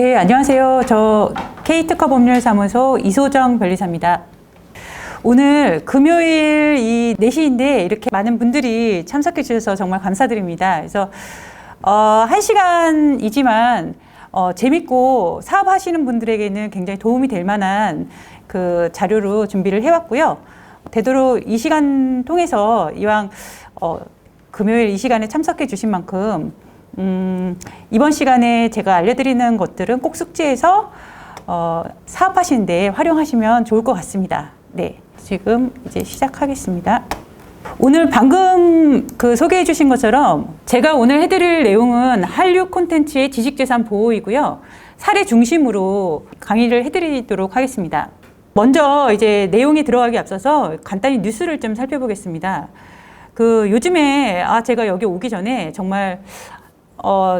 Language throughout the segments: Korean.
네, 안녕하세요. 저 K특허법률사무소 이소정 변리사입니다. 오늘 금요일 이 4시인데 이렇게 많은 분들이 참석해 주셔서 정말 감사드립니다. 그래서 1시간이지만 재밌고 사업하시는 분들에게는 굉장히 도움이 될 만한 그 자료로 준비를 해왔고요. 되도록 이 시간 통해서 이왕 금요일 이 시간에 참석해 주신 만큼 이번 시간에 제가 알려드리는 것들은 꼭 숙지해서 사업하시는데 활용하시면 좋을 것 같습니다. 네, 지금 이제 시작하겠습니다. 오늘 방금 소개해 주신 것처럼 제가 오늘 해드릴 내용은 한류 콘텐츠의 지식재산 보호이고요. 사례 중심으로 강의를 해드리도록 하겠습니다. 먼저 이제 내용에 들어가기 앞서서 간단히 뉴스를 좀 살펴보겠습니다. 요즘에 제가 여기 오기 전에 정말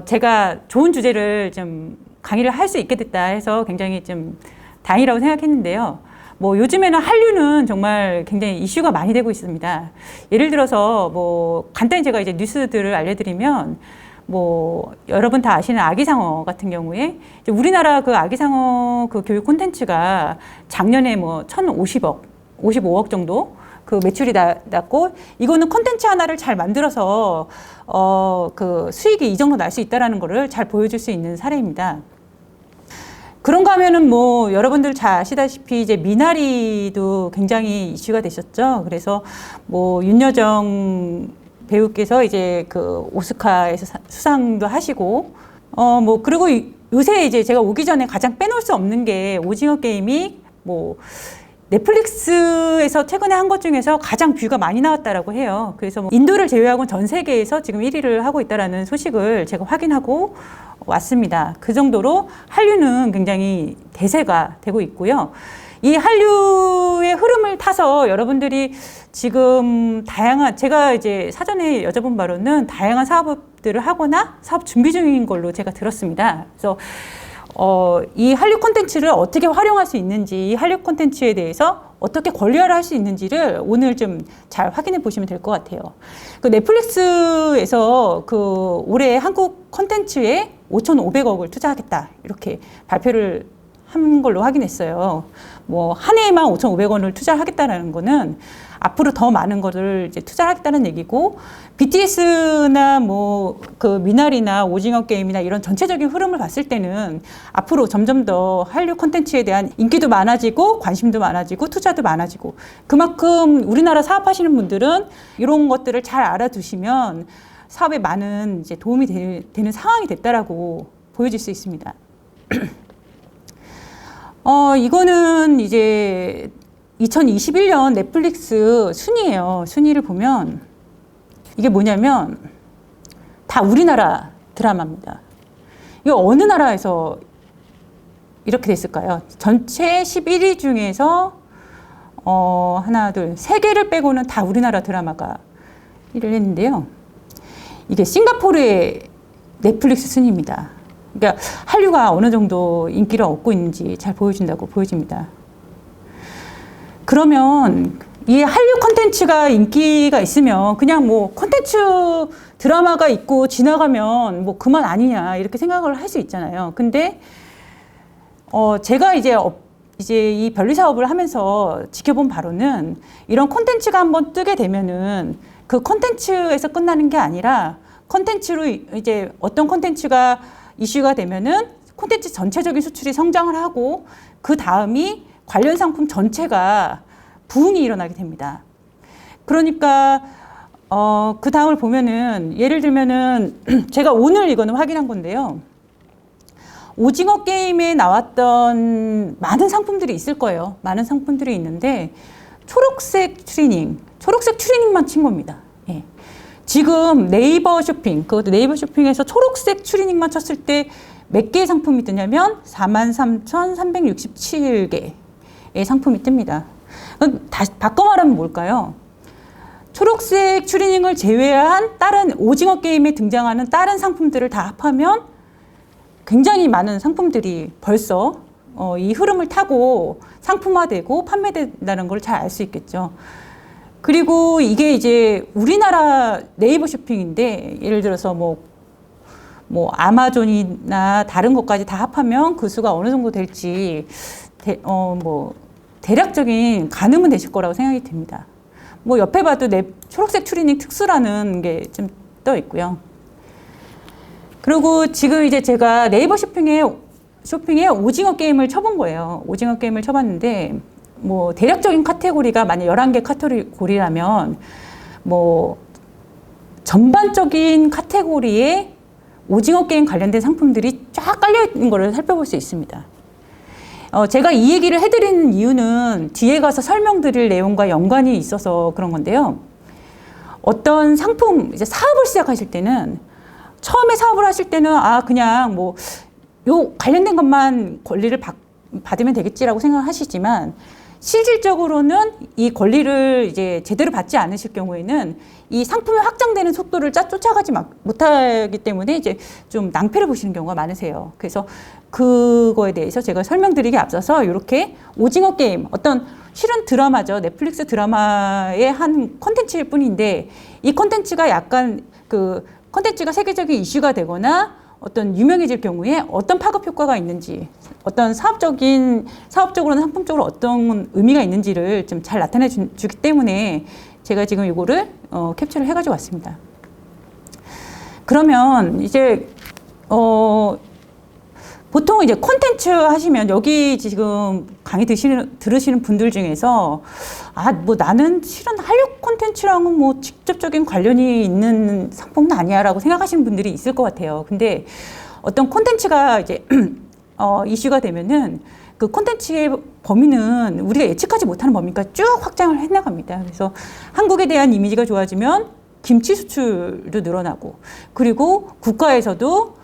제가 좋은 주제를 좀 강의를 할 수 있게 됐다 해서 굉장히 좀 다행이라고 생각했는데요. 요즘에는 한류는 정말 굉장히 이슈가 많이 되고 있습니다. 예를 들어서 간단히 제가 이제 뉴스들을 알려드리면 여러분 다 아시는 아기상어 같은 경우에 이제 우리나라 그 아기상어 그 교육 콘텐츠가 작년에 1,050억, 55억 정도 그 매출이 났고, 이거는 콘텐츠 하나를 잘 만들어서 그 수익이 이 정도 날 수 있다라는 거를 잘 보여줄 수 있는 사례입니다. 그런가 하면은 여러분들 잘 아시다시피 이제 미나리도 굉장히 이슈가 되셨죠. 그래서 윤여정 배우께서 이제 그 오스카에서 수상도 하시고, 그리고 요새 이제 제가 오기 전에 가장 빼놓을 수 없는 게 오징어 게임이 넷플릭스에서 최근에 한 것 중에서 가장 뷰가 많이 나왔다라고 해요. 그래서 인도를 제외하고 전 세계에서 지금 1위를 하고 있다라는 소식을 제가 확인하고 왔습니다. 그 정도로 한류는 굉장히 대세가 되고 있고요. 이 한류의 흐름을 타서 여러분들이 지금 제가 이제 사전에 여쭤본 바로는 다양한 사업들을 하거나 사업 준비 중인 걸로 제가 들었습니다. 그래서 이 한류 콘텐츠를 어떻게 활용할 수 있는지, 이 한류 콘텐츠에 대해서 어떻게 권리화를 할 수 있는지를 오늘 좀 잘 확인해 보시면 될 것 같아요. 넷플릭스에서 올해 한국 콘텐츠에 5,500억을 투자하겠다, 이렇게 발표를 한 걸로 확인했어요. 한 해에만 5,500원을 투자하겠다는 거는 앞으로 더 많은 거를 이제 투자하겠다는 얘기고, BTS나 미나리나 오징어 게임이나 이런 전체적인 흐름을 봤을 때는 앞으로 점점 더 한류 콘텐츠에 대한 인기도 많아지고 관심도 많아지고 투자도 많아지고, 그만큼 우리나라 사업하시는 분들은 이런 것들을 잘 알아두시면 사업에 많은 이제 도움이 되는 상황이 됐다라고 보여질 수 있습니다. 이거는 이제 2021년 넷플릭스 순위예요. 순위를 보면 이게 뭐냐면 다 우리나라 드라마입니다. 이거 어느 나라에서 이렇게 됐을까요? 전체 11위 중에서 하나, 둘, 3개를 빼고는 다 우리나라 드라마가 1위를 했는데요. 이게 싱가포르의 넷플릭스 순위입니다. 그러니까 한류가 어느 정도 인기를 얻고 있는지 잘 보여준다고 보여집니다. 그러면 이 한류 콘텐츠가 인기가 있으면 그냥 콘텐츠 드라마가 있고 지나가면 그만 아니냐, 이렇게 생각을 할 수 있잖아요. 근데 제가 이제 이 변리 사업을 하면서 지켜본 바로는 이런 콘텐츠가 한번 뜨게 되면은 그 콘텐츠에서 끝나는 게 아니라 콘텐츠로 이제 어떤 콘텐츠가 이슈가 되면은 콘텐츠 전체적인 수출이 성장을 하고 그 다음이 관련 상품 전체가 부흥이 일어나게 됩니다. 그러니까 그 다음을 보면은 예를 들면은 제가 오늘 이거는 확인한 건데요. 오징어 게임에 나왔던 많은 상품들이 있을 거예요. 많은 상품들이 있는데 초록색 추리닝만 친 겁니다. 예. 지금 네이버 쇼핑, 그것도 네이버 쇼핑에서 초록색 추리닝만 쳤을 때 몇 개의 상품이 뜨냐면 43,367개의 상품이 뜹니다. 다시 바꿔 말하면 뭘까요? 초록색 추리닝을 제외한 다른 오징어 게임에 등장하는 다른 상품들을 다 합하면 굉장히 많은 상품들이 벌써 이 흐름을 타고 상품화되고 판매된다는 걸 잘 알 수 있겠죠. 그리고 이게 이제 우리나라 네이버 쇼핑인데, 예를 들어서 뭐 아마존이나 다른 것까지 다 합하면 그 수가 어느 정도 될지 뭐 대략적인 가늠은 되실 거라고 생각이 듭니다. 뭐 옆에 봐도 초록색 추리닝 특수라는 게 좀 떠 있고요. 그리고 지금 이제 제가 네이버 쇼핑에 오징어 게임을 쳐본 거예요. 오징어 게임을 쳐봤는데 뭐 대략적인 카테고리가 만약 11개 카테고리라면 뭐 전반적인 카테고리에 오징어 게임 관련된 상품들이 쫙 깔려 있는 거를 살펴볼 수 있습니다. 제가 이 얘기를 해드리는 이유는 뒤에 가서 설명드릴 내용과 연관이 있어서 그런 건데요. 어떤 상품, 이제 사업을 시작하실 때는, 처음에 사업을 하실 때는, 그냥 뭐, 요 관련된 것만 권리를 받으면 되겠지라고 생각하시지만, 실질적으로는 이 권리를 이제 제대로 받지 않으실 경우에는 이 상품이 확장되는 속도를 쫓아가지 못하기 때문에 이제 좀 낭패를 보시는 경우가 많으세요. 그래서 그거에 대해서 제가 설명드리기 앞서서 이렇게 오징어 게임, 어떤 실은 드라마죠. 넷플릭스 드라마의 한 콘텐츠일 뿐인데 이 콘텐츠가 약간 그 콘텐츠가 세계적인 이슈가 되거나 어떤 유명해질 경우에 어떤 파급 효과가 있는지, 어떤 사업적으로나 상품적으로 어떤 의미가 있는지를 좀 잘 나타내 주기 때문에 제가 지금 이거를 캡처를 해가지고 왔습니다. 그러면 이제 보통 이제 콘텐츠 하시면 여기 지금 강의 들으시는 분들 중에서 뭐 나는 실은 한류 콘텐츠랑은 뭐 직접적인 관련이 있는 상품은 아니야라고 생각하시는 분들이 있을 것 같아요. 근데 어떤 콘텐츠가 이제 이슈가 되면은 그 콘텐츠의 범위는 우리가 예측하지 못하는 범위가 쭉 확장을 해나갑니다. 그래서 한국에 대한 이미지가 좋아지면 김치 수출도 늘어나고, 그리고 국가에서도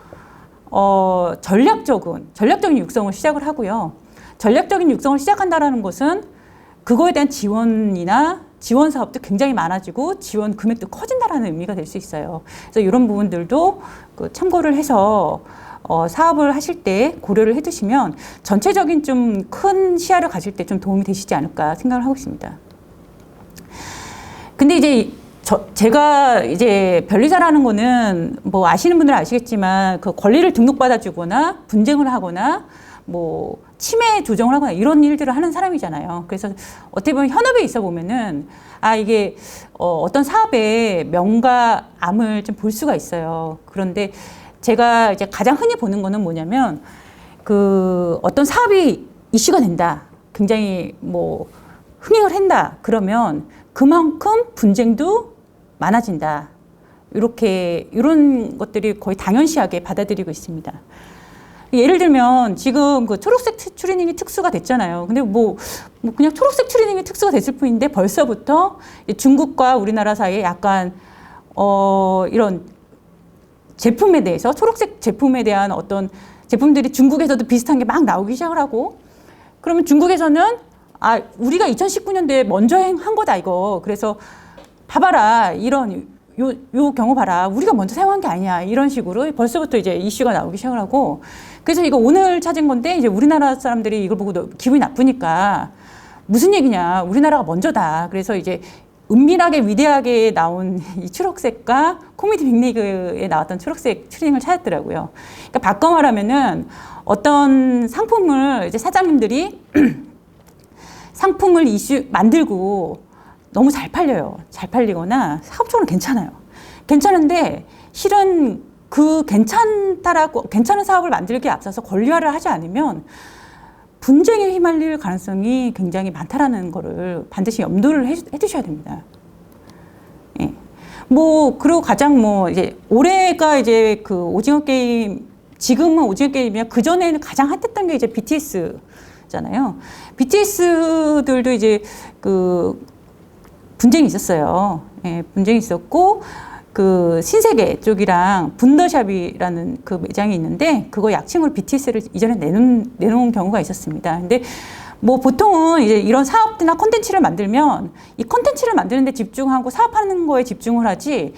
전략적인 육성을 시작을 하고요. 전략적인 육성을 시작한다라는 것은 그거에 대한 지원이나 지원 사업도 굉장히 많아지고 지원 금액도 커진다라는 의미가 될 수 있어요. 그래서 이런 부분들도 참고를 해서 사업을 하실 때 고려를 해두시면 전체적인 좀 큰 시야를 가질 때 좀 도움이 되시지 않을까 생각을 하고 있습니다. 근데 이제 제가 이제 변리사라는 거는 뭐 아시는 분들은 아시겠지만 그 권리를 등록받아주거나 분쟁을 하거나 뭐 침해 조정을 하거나 이런 일들을 하는 사람이잖아요. 그래서 어떻게 보면 현업에 있어 보면은 이게 어떤 사업의 명과 암을 좀 볼 수가 있어요. 그런데 제가 이제 가장 흔히 보는 거는 뭐냐면 그 어떤 사업이 이슈가 된다. 굉장히 뭐 흥행을 한다. 그러면 그만큼 분쟁도 많아진다. 이런 것들이 거의 당연시하게 받아들이고 있습니다. 예를 들면 지금 그 초록색 추리닝이 특수가 됐잖아요. 근데 뭐 그냥 초록색 추리닝이 특수가 됐을 뿐인데 벌써부터 중국과 우리나라 사이에 약간 이런 제품에 대해서 초록색 제품에 대한 어떤 제품들이 중국에서도 비슷한 게 막 나오기 시작을 하고, 그러면 중국에서는 우리가 2019년도에 먼저 한 거다 이거. 그래서 봐봐라 이런 요 경우 봐라 우리가 먼저 사용한 게 아니야 이런 식으로 벌써부터 이제 이슈가 나오기 시작을 하고, 그래서 이거 오늘 찾은 건데 이제 우리나라 사람들이 이걸 보고 기분이 나쁘니까 무슨 얘기냐 우리나라가 먼저다. 그래서 이제 은밀하게 위대하게 나온 이 초록색과 코미디 빅리그에 나왔던 초록색 추리닝을 찾았더라고요. 그러니까 바꿔 말하면은 어떤 상품을 이제 사장님들이 상품을 만들고 너무 잘 팔려요. 잘 팔리거나 사업적으로 괜찮아요. 괜찮은데 실은 그 괜찮은 사업을 만들기에 앞서서 권리화를 하지 않으면 분쟁에 휘말릴 가능성이 굉장히 많다라는 거를 반드시 염두를 해두셔야 됩니다. 예. 그리고 가장 이제 올해가 이제 그 오징어 게임, 지금은 오징어 게임이야. 그전에는 가장 핫했던 게 이제 BTS잖아요. BTS들도 이제 그 분쟁이 있었어요. 예, 분쟁이 있었고, 그 신세계 쪽이랑 분더샵이라는 그 매장이 있는데 그거 약칭으로 BTS를 이전에 내놓은 경우가 있었습니다. 근데 보통은 이제 이런 사업이나 콘텐츠를 만들면 이 콘텐츠를 만드는 데 집중하고 사업하는 거에 집중을 하지,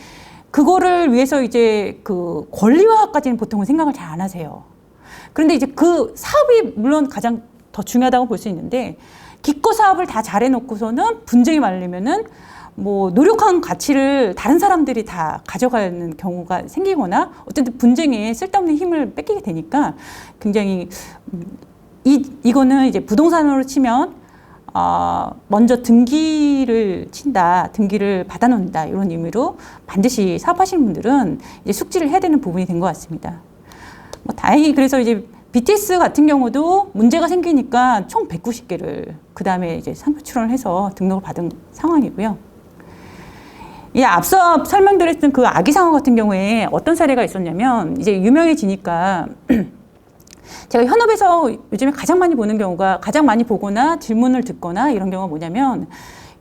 그거를 위해서 이제 그 권리화까지는 보통은 생각을 잘 안 하세요. 그런데 이제 그 사업이 물론 가장 더 중요하다고 볼 수 있는데 기껏 사업을 다 잘해놓고서는 분쟁이 말리면은 뭐 노력한 가치를 다른 사람들이 다 가져가는 경우가 생기거나 어쨌든 분쟁에 쓸데없는 힘을 뺏기게 되니까 굉장히 이거는 이제 부동산으로 치면 먼저 등기를 친다, 등기를 받아놓는다 이런 의미로 반드시 사업하시는 분들은 이제 숙지를 해야 되는 부분이 된 것 같습니다. 뭐 다행히 그래서 이제 BTS 같은 경우도 문제가 생기니까 총 190개를 그 다음에 이제 상표 출원을 해서 등록을 받은 상황이고요. 이 앞서 설명드렸던 그 아기상어 같은 경우에 어떤 사례가 있었냐면 이제 유명해지니까 제가 현업에서 요즘에 가장 많이 보는 경우가 가장 많이 보거나 질문을 듣거나 이런 경우가 뭐냐면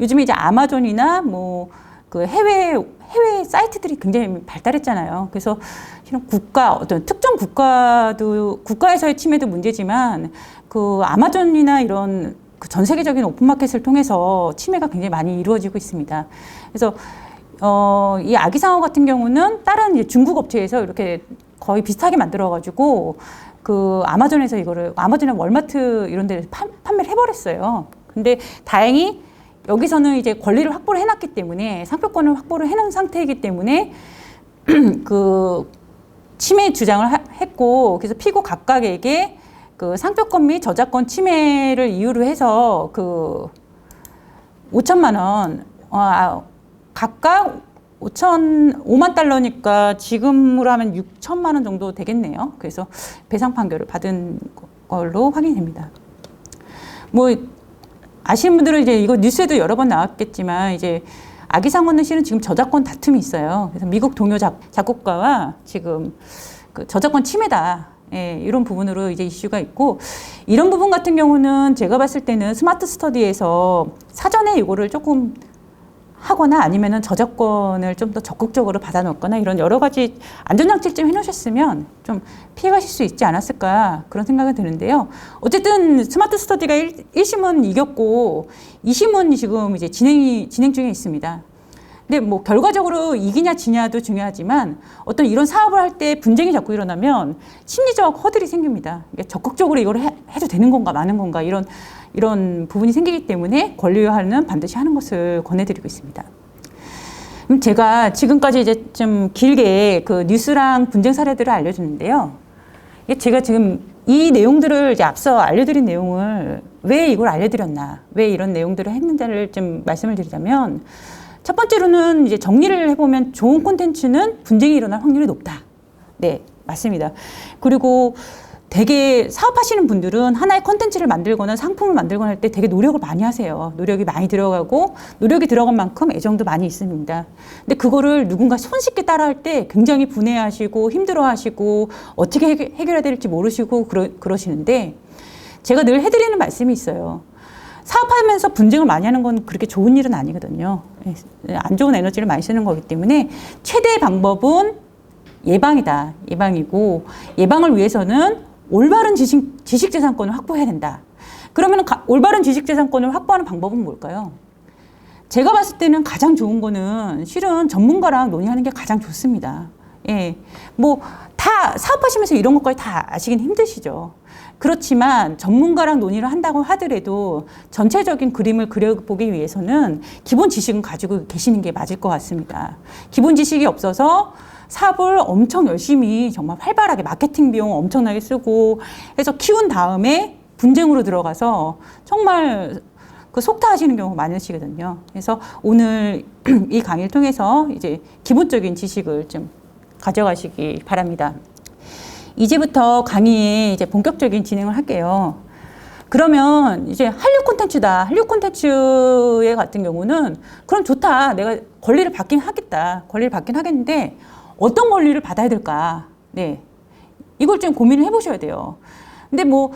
요즘에 이제 아마존이나 뭐 그 해외 사이트들이 굉장히 발달했잖아요. 그래서 실은 어떤 특정 국가에서의 침해도 문제지만 그 아마존이나 이런 그 전 세계적인 오픈마켓을 통해서 침해가 굉장히 많이 이루어지고 있습니다. 그래서 이 아기상어 같은 경우는 다른 이제 중국 업체에서 이렇게 거의 비슷하게 만들어가지고 그 아마존에서 아마존이나 월마트 이런 데 판매를 해버렸어요. 근데 다행히 여기서는 이제 권리를 확보를 해놨기 때문에 상표권을 확보를 해놓은 상태이기 때문에 그 침해 주장을 했고 그래서 피고 각각에게 그 상표권 및 저작권 침해를 이유로 해서 그 5천만 원 각각 5만 달러니까 지금으로 하면 6천만 원 정도 되겠네요. 그래서 배상 판결을 받은 걸로 확인됩니다. 뭐 아시는 분들은 이제 이거 뉴스에도 여러 번 나왔겠지만 이제 아기상어는 실은 지금 저작권 다툼이 있어요. 그래서 미국 동요 작곡가와 지금 그 저작권 침해다. 예, 이런 부분으로 이제 이슈가 있고 이런 부분 같은 경우는 제가 봤을 때는 스마트 스터디에서 사전에 이거를 조금 하거나 아니면은 저작권을 좀 더 적극적으로 받아놓거나 이런 여러 가지 안전장치를 좀 해놓으셨으면 좀 피해가실 수 있지 않았을까 그런 생각이 드는데요. 어쨌든 스마트 스터디가 1심은 이겼고 2심은 지금 이제 진행 중에 있습니다. 근데 뭐 결과적으로 이기냐 지냐도 중요하지만 어떤 이런 사업을 할 때 분쟁이 자꾸 일어나면 심리적 허들이 생깁니다. 적극적으로 이걸 해도 되는 건가 마는 건가 이런 부분이 생기기 때문에 권리유할은 반드시 하는 것을 권해드리고 있습니다. 제가 지금까지 이제 좀 길게 그 뉴스랑 분쟁 사례들을 알려주는데요. 제가 지금 이 내용들을 이제 앞서 알려드린 내용을 왜 이걸 알려드렸나, 왜 이런 내용들을 했는지를 좀 말씀을 드리자면 첫 번째로는 이제 정리를 해보면 좋은 콘텐츠는 분쟁이 일어날 확률이 높다. 네, 맞습니다. 그리고 되게 사업하시는 분들은 하나의 콘텐츠를 만들거나 상품을 만들거나 할 때 되게 노력을 많이 하세요. 노력이 많이 들어가고 노력이 들어간 만큼 애정도 많이 있습니다. 근데 그거를 누군가 손쉽게 따라할 때 굉장히 분해하시고 힘들어하시고 어떻게 해결해야 될지 모르시고 그러시는데 제가 늘 해드리는 말씀이 있어요. 사업하면서 분쟁을 많이 하는 건 그렇게 좋은 일은 아니거든요. 안 좋은 에너지를 많이 쓰는 거기 때문에 최대의 방법은 예방이다. 예방이고 예방을 위해서는 올바른 지식재산권을 확보해야 된다. 그러면 올바른 지식재산권을 확보하는 방법은 뭘까요? 제가 봤을 때는 가장 좋은 거는 실은 전문가랑 논의하는 게 가장 좋습니다. 예, 뭐 다 사업하시면서 이런 것까지 다 아시긴 힘드시죠. 그렇지만 전문가랑 논의를 한다고 하더라도 전체적인 그림을 그려보기 위해서는 기본 지식은 가지고 계시는 게 맞을 것 같습니다. 기본 지식이 없어서 사업을 엄청 열심히 정말 활발하게 마케팅 비용 엄청나게 쓰고 해서 키운 다음에 분쟁으로 들어가서 정말 그 속타하시는 경우가 많으시거든요. 그래서 오늘 이 강의를 통해서 이제 기본적인 지식을 좀 가져가시기 바랍니다. 이제부터 강의에 이제 본격적인 진행을 할게요. 그러면 이제 한류 콘텐츠다. 한류 콘텐츠에 같은 경우는 그럼 좋다. 내가 권리를 받긴 하겠다. 권리를 받긴 하겠는데 어떤 권리를 받아야 될까? 네. 이걸 좀 고민을 해보셔야 돼요. 근데 뭐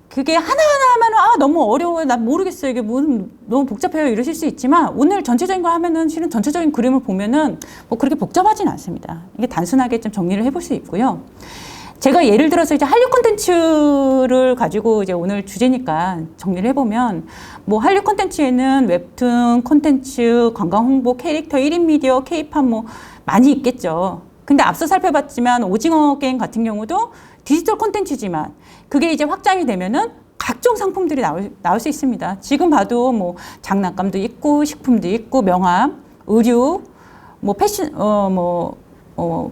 그게 하나하나 하면 너무 어려워요. 난 모르겠어요. 이게 너무 복잡해요. 이러실 수 있지만 오늘 전체적인 걸 하면은 실은 전체적인 그림을 보면은 뭐 그렇게 복잡하진 않습니다. 이게 단순하게 좀 정리를 해볼 수 있고요. 제가 예를 들어서 이제 한류 콘텐츠를 가지고 이제 오늘 주제니까 정리를 해보면 뭐 한류 콘텐츠에는 웹툰 콘텐츠, 관광 홍보, 캐릭터 1인 미디어, K-팝 뭐 많이 있겠죠. 근데 앞서 살펴봤지만 오징어 게임 같은 경우도 디지털 콘텐츠지만 그게 이제 확장이 되면은 각종 상품들이 나올 수 있습니다. 지금 봐도 뭐 장난감도 있고 식품도 있고 명함, 의류, 뭐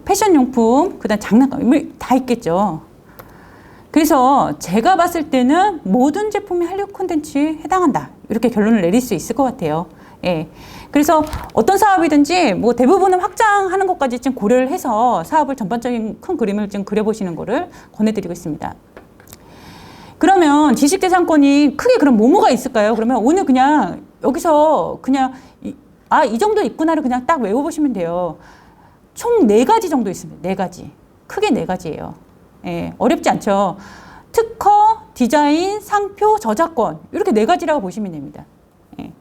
패션용품, 그다음 장난감 다 있겠죠. 그래서 제가 봤을 때는 모든 제품이 한류 콘텐츠에 해당한다. 이렇게 결론을 내릴 수 있을 것 같아요. 예. 그래서 어떤 사업이든지 뭐 대부분은 확장하는 것까지 좀 고려를 해서 사업을 전반적인 큰 그림을 좀 그려보시는 거를 권해드리고 있습니다. 그러면 지식재산권이 크게 그럼 뭐가 있을까요? 그러면 오늘 그냥 여기서 그냥 이 정도 있구나를 그냥 딱 외워보시면 돼요. 총 4가지 정도 있습니다. 4가지. 크게 4가지예요. 예, 어렵지 않죠. 특허, 디자인, 상표, 저작권 이렇게 4가지라고 보시면 됩니다. 예,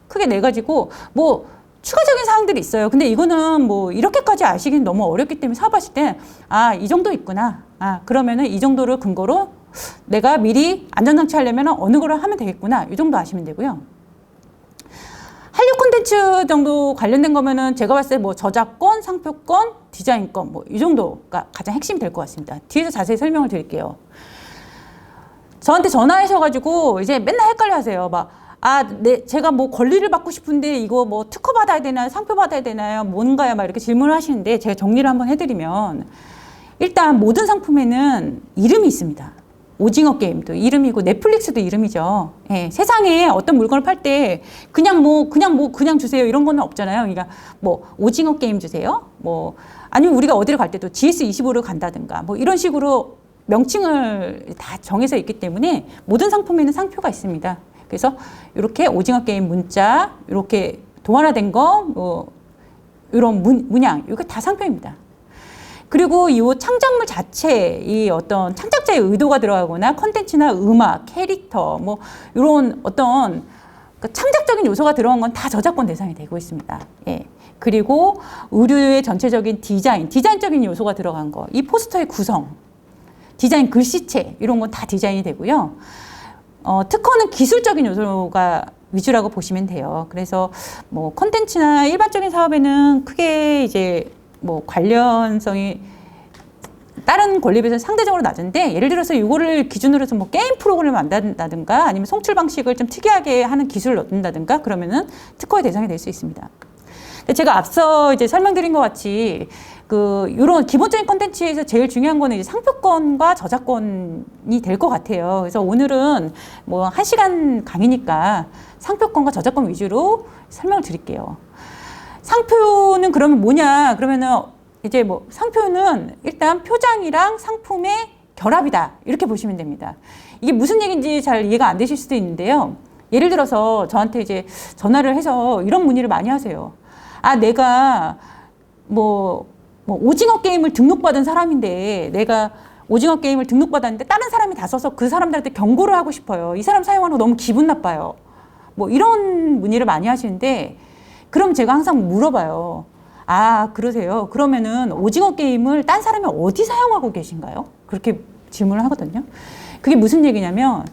크게 4가지고 뭐 추가적인 사항들이 있어요. 근데 이거는 뭐 이렇게까지 아시기는 너무 어렵기 때문에 사업하실 때 이 정도 있구나. 그러면은 이 정도를 근거로 내가 미리 안전장치 하려면 어느 거를 하면 되겠구나. 이 정도 아시면 되고요. 한류 콘텐츠 정도 관련된 거면은 제가 봤을 때 뭐 저작권, 상표권, 디자인권 뭐 이 정도가 가장 핵심이 될 것 같습니다. 뒤에서 자세히 설명을 드릴게요. 저한테 전화하셔가지고 이제 맨날 헷갈려 하세요. 제가 뭐 권리를 받고 싶은데 이거 뭐 특허 받아야 되나요? 상표 받아야 되나요? 뭔가요? 막 이렇게 질문을 하시는데 제가 정리를 한번 해드리면 일단 모든 상품에는 이름이 있습니다. 오징어 게임도 이름이고 넷플릭스도 이름이죠. 예, 세상에 어떤 물건을 팔 때 그냥 주세요 이런 거는 없잖아요. 그러니까 뭐 오징어 게임 주세요. 뭐 아니면 우리가 어디를 갈 때도 GS25를 간다든가 뭐 이런 식으로 명칭을 다 정해서 있기 때문에 모든 상품에는 상표가 있습니다. 그래서 이렇게 오징어 게임 문자 이렇게 동화화된 거 뭐 이런 문양 이거 다 상표입니다. 그리고 이 창작물 자체, 이 어떤 창작자의 의도가 들어가거나 컨텐츠나 음악, 캐릭터, 뭐 이런 어떤 창작적인 요소가 들어간 건 다 저작권 대상이 되고 있습니다. 예. 그리고 의류의 전체적인 디자인적인 요소가 들어간 거, 이 포스터의 구성, 디자인 글씨체 이런 건 다 디자인이 되고요. 특허는 기술적인 요소가 위주라고 보시면 돼요. 그래서 뭐 컨텐츠나 일반적인 사업에는 크게 이제 뭐 관련성이 다른 권리에 비해서 상대적으로 낮은데 예를 들어서 이거를 기준으로 해서 뭐 게임 프로그램을 만든다든가 아니면 송출 방식을 좀 특이하게 하는 기술을 넣는다든가 그러면은 특허의 대상이 될 수 있습니다. 제가 앞서 이제 설명드린 것 같이 이런 기본적인 콘텐츠에서 제일 중요한 거는 이제 상표권과 저작권이 될 것 같아요. 그래서 오늘은 뭐 1시간 강의니까 상표권과 저작권 위주로 설명을 드릴게요. 상표는 그러면 뭐냐? 그러면은 이제 뭐 상표는 일단 표장이랑 상품의 결합이다. 이렇게 보시면 됩니다. 이게 무슨 얘기인지 잘 이해가 안 되실 수도 있는데요. 예를 들어서 저한테 이제 전화를 해서 이런 문의를 많이 하세요. 내가 뭐 오징어 게임을 등록받은 사람인데 내가 오징어 게임을 등록받았는데 다른 사람이 다 써서 그 사람들한테 경고를 하고 싶어요. 이 사람 사용하는 거 너무 기분 나빠요. 뭐 이런 문의를 많이 하시는데 그럼 제가 항상 물어봐요. 그러세요? 그러면은 오징어 게임을 딴 사람이 어디 사용하고 계신가요? 그렇게 질문을 하거든요. 그게 무슨 얘기냐면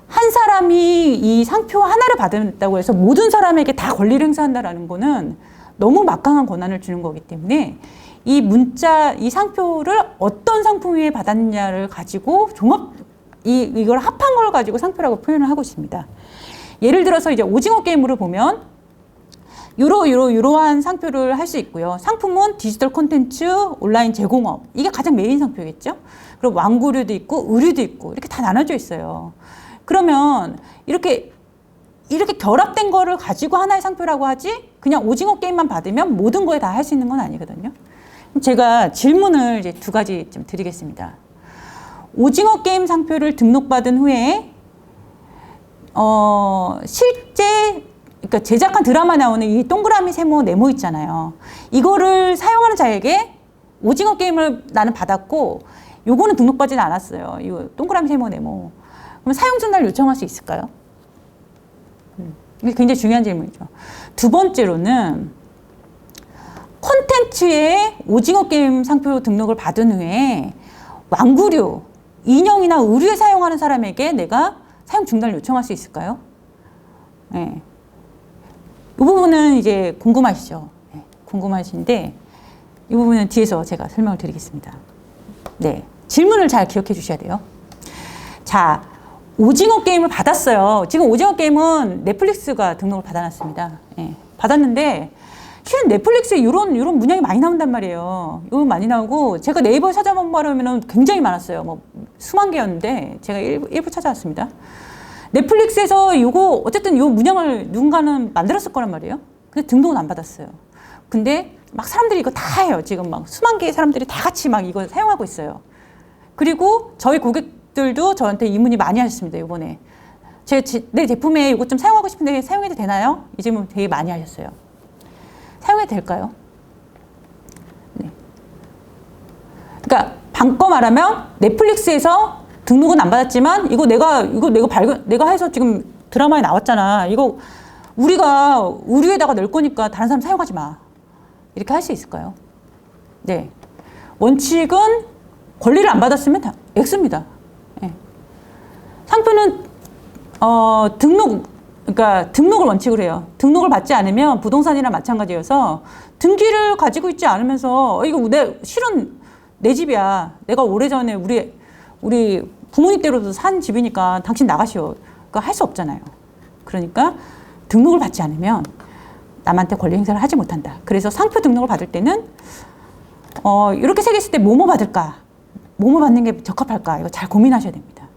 한 사람이 이 상표 하나를 받았다고 해서 모든 사람에게 다 권리를 행사한다라는 거는 너무 막강한 권한을 주는 거기 때문에 이 상표를 어떤 상품 위에 받았냐를 가지고 이걸 합한 걸 가지고 상표라고 표현을 하고 있습니다. 예를 들어서 이제 오징어 게임으로 보면 이러한 상표를 할 수 있고요. 상품은 디지털 콘텐츠, 온라인 제공업. 이게 가장 메인 상표겠죠? 그리고 완구류도 있고, 의류도 있고, 이렇게 다 나눠져 있어요. 그러면 이렇게 결합된 거를 가지고 하나의 상표라고 하지, 그냥 오징어 게임만 받으면 모든 거에 다 할 수 있는 건 아니거든요. 제가 질문을 이제 2가지 좀 드리겠습니다. 오징어 게임 상표를 등록받은 후에, 그러니까 제작한 드라마 나오는 이 동그라미 세모 네모 있잖아요. 이거를 사용하는 자에게 오징어 게임을 나는 받았고 요거는 등록받지는 않았어요. 이 동그라미 세모 네모. 그럼 사용 전달 요청할 수 있을까요? 이게 굉장히 중요한 질문이죠. 2번째로는 콘텐츠에 오징어 게임 상표 등록을 받은 후에 완구류, 인형이나 의류에 사용하는 사람에게 내가 사용 중단을 요청할 수 있을까요? 네. 이 부분은 이제 궁금하시죠? 네, 궁금하신데 이 부분은 뒤에서 제가 설명을 드리겠습니다. 네, 질문을 잘 기억해 주셔야 돼요. 자, 오징어 게임을 받았어요. 지금 오징어 게임은 넷플릭스가 등록을 받아놨습니다. 예, 받았는데 실은 넷플릭스에 이런 문양이 많이 나온단 말이에요. 이거 많이 나오고 제가 네이버에 찾아보면 굉장히 많았어요. 뭐 수만 개였는데 제가 일부 찾아왔습니다. 넷플릭스에서 이거 어쨌든 이 문양을 누군가는 만들었을 거란 말이에요. 근데 등록은 안 받았어요. 근데 막 사람들이 이거 다 해요. 지금 막 수만 개의 사람들이 다 같이 막 이거 사용하고 있어요. 그리고 저희 고객들도 저한테 이 문의 많이 하셨습니다. 이번에 내 제품에 이거 좀 사용하고 싶은데 사용해도 되나요? 이 질문 되게 많이 하셨어요. 사용해도 될까요? 네. 그러니까 방금 말하면 넷플릭스에서 등록은 안 받았지만 이거 내가 해서 지금 드라마에 나왔잖아. 이거 우리가 의류에다가 넣을 거니까 다른 사람 사용하지 마. 이렇게 할 수 있을까요? 네. 원칙은 권리를 안 받았으면 다 X입니다. 네. 상표는 그러니까 등록을 원칙으로 해요. 등록을 받지 않으면 부동산이랑 마찬가지여서 등기를 가지고 있지 않으면서 이거 실은 내 집이야. 내가 오래전에 우리 부모님 때로도 산 집이니까 당신 나가시오. 그거 할 수 없잖아요. 그러니까 등록을 받지 않으면 남한테 권리 행사를 하지 못한다. 그래서 상표 등록을 받을 때는 이렇게 새겼을 때 뭐뭐 받을까? 뭐뭐 받는 게 적합할까? 이거 잘 고민하셔야 됩니다.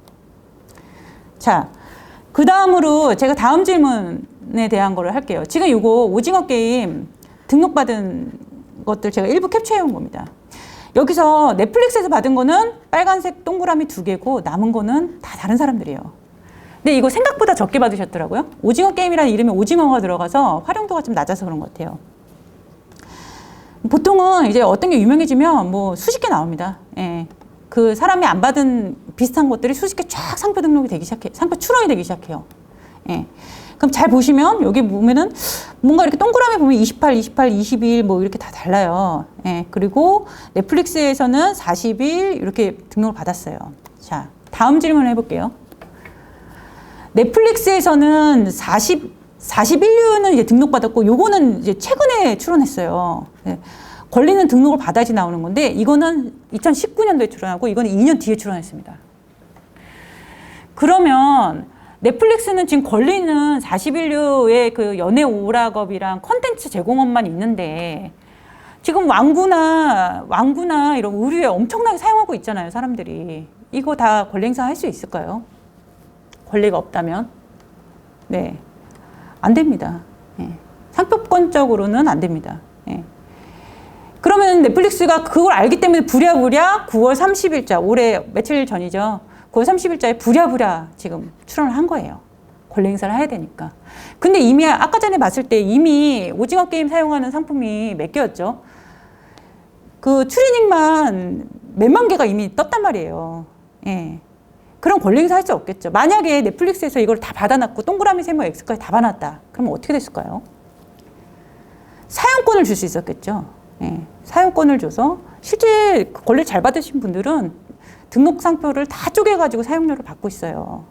자, 그 다음으로 제가 다음 질문에 대한 거를 할게요. 지금 이거 오징어 게임 등록받은 것들 제가 일부 캡처해 온 겁니다. 여기서 넷플릭스에서 받은 거는 빨간색 동그라미 2개고 남은 거는 다 다른 사람들이에요. 근데 이거 생각보다 적게 받으셨더라고요. 오징어 게임이라는 이름에 오징어가 들어가서 활용도가 좀 낮아서 그런 것 같아요. 보통은 이제 어떤 게 유명해지면 뭐 수십 개 나옵니다. 예. 그 사람이 안 받은 비슷한 것들이 수십 개 쫙 상표 등록이 되기 시작해요. 상표 출원이 되기 시작해요. 예. 그럼 잘 보시면 여기 보면은 뭔가 이렇게 동그라미 보면 28, 21 뭐 이렇게 다 달라요. 예. 그리고 넷플릭스에서는 40일 이렇게 등록을 받았어요. 자, 다음 질문을 해볼게요. 넷플릭스에서는 41류는 이제 등록받았고 요거는 이제 최근에 출원했어요. 예. 권리는 등록을 받아야지 나오는 건데 이거는 2019년도에 출원하고 이거는 2년 뒤에 출원했습니다. 그러면 넷플릭스는 지금 권리는 41류의 그 연애 오락업이랑 컨텐츠 제공업만 있는데 지금 왕구나 이런 의류에 엄청나게 사용하고 있잖아요, 사람들이. 이거 다 권리 행사할 수 있을까요? 권리가 없다면? 네. 안 됩니다. 예. 상표권적으로는 안 됩니다. 예. 그러면 넷플릭스가 그걸 알기 때문에 부랴부랴 9월 30일자, 올해 며칠 전이죠. 9월 30일자에 부랴부랴 지금 출원을 한 거예요. 권리 행사를 해야 되니까. 근데 이미 아까 전에 봤을 때 이미 오징어 게임 사용하는 상품이 몇 개였죠? 그 추리닝만 몇만 개가 이미 떴단 말이에요. 예. 그럼 권리 행사 할 수 없겠죠. 만약에 넷플릭스에서 이걸 다 받아놨고 동그라미 세모 X까지 다 받아놨다. 그러면 어떻게 됐을까요? 사용권을 줄 수 있었겠죠. 예. 사용권을 줘서 실제 권리를 잘 받으신 분들은 등록 상표를 다 쪼개가지고 사용료를 받고 있어요.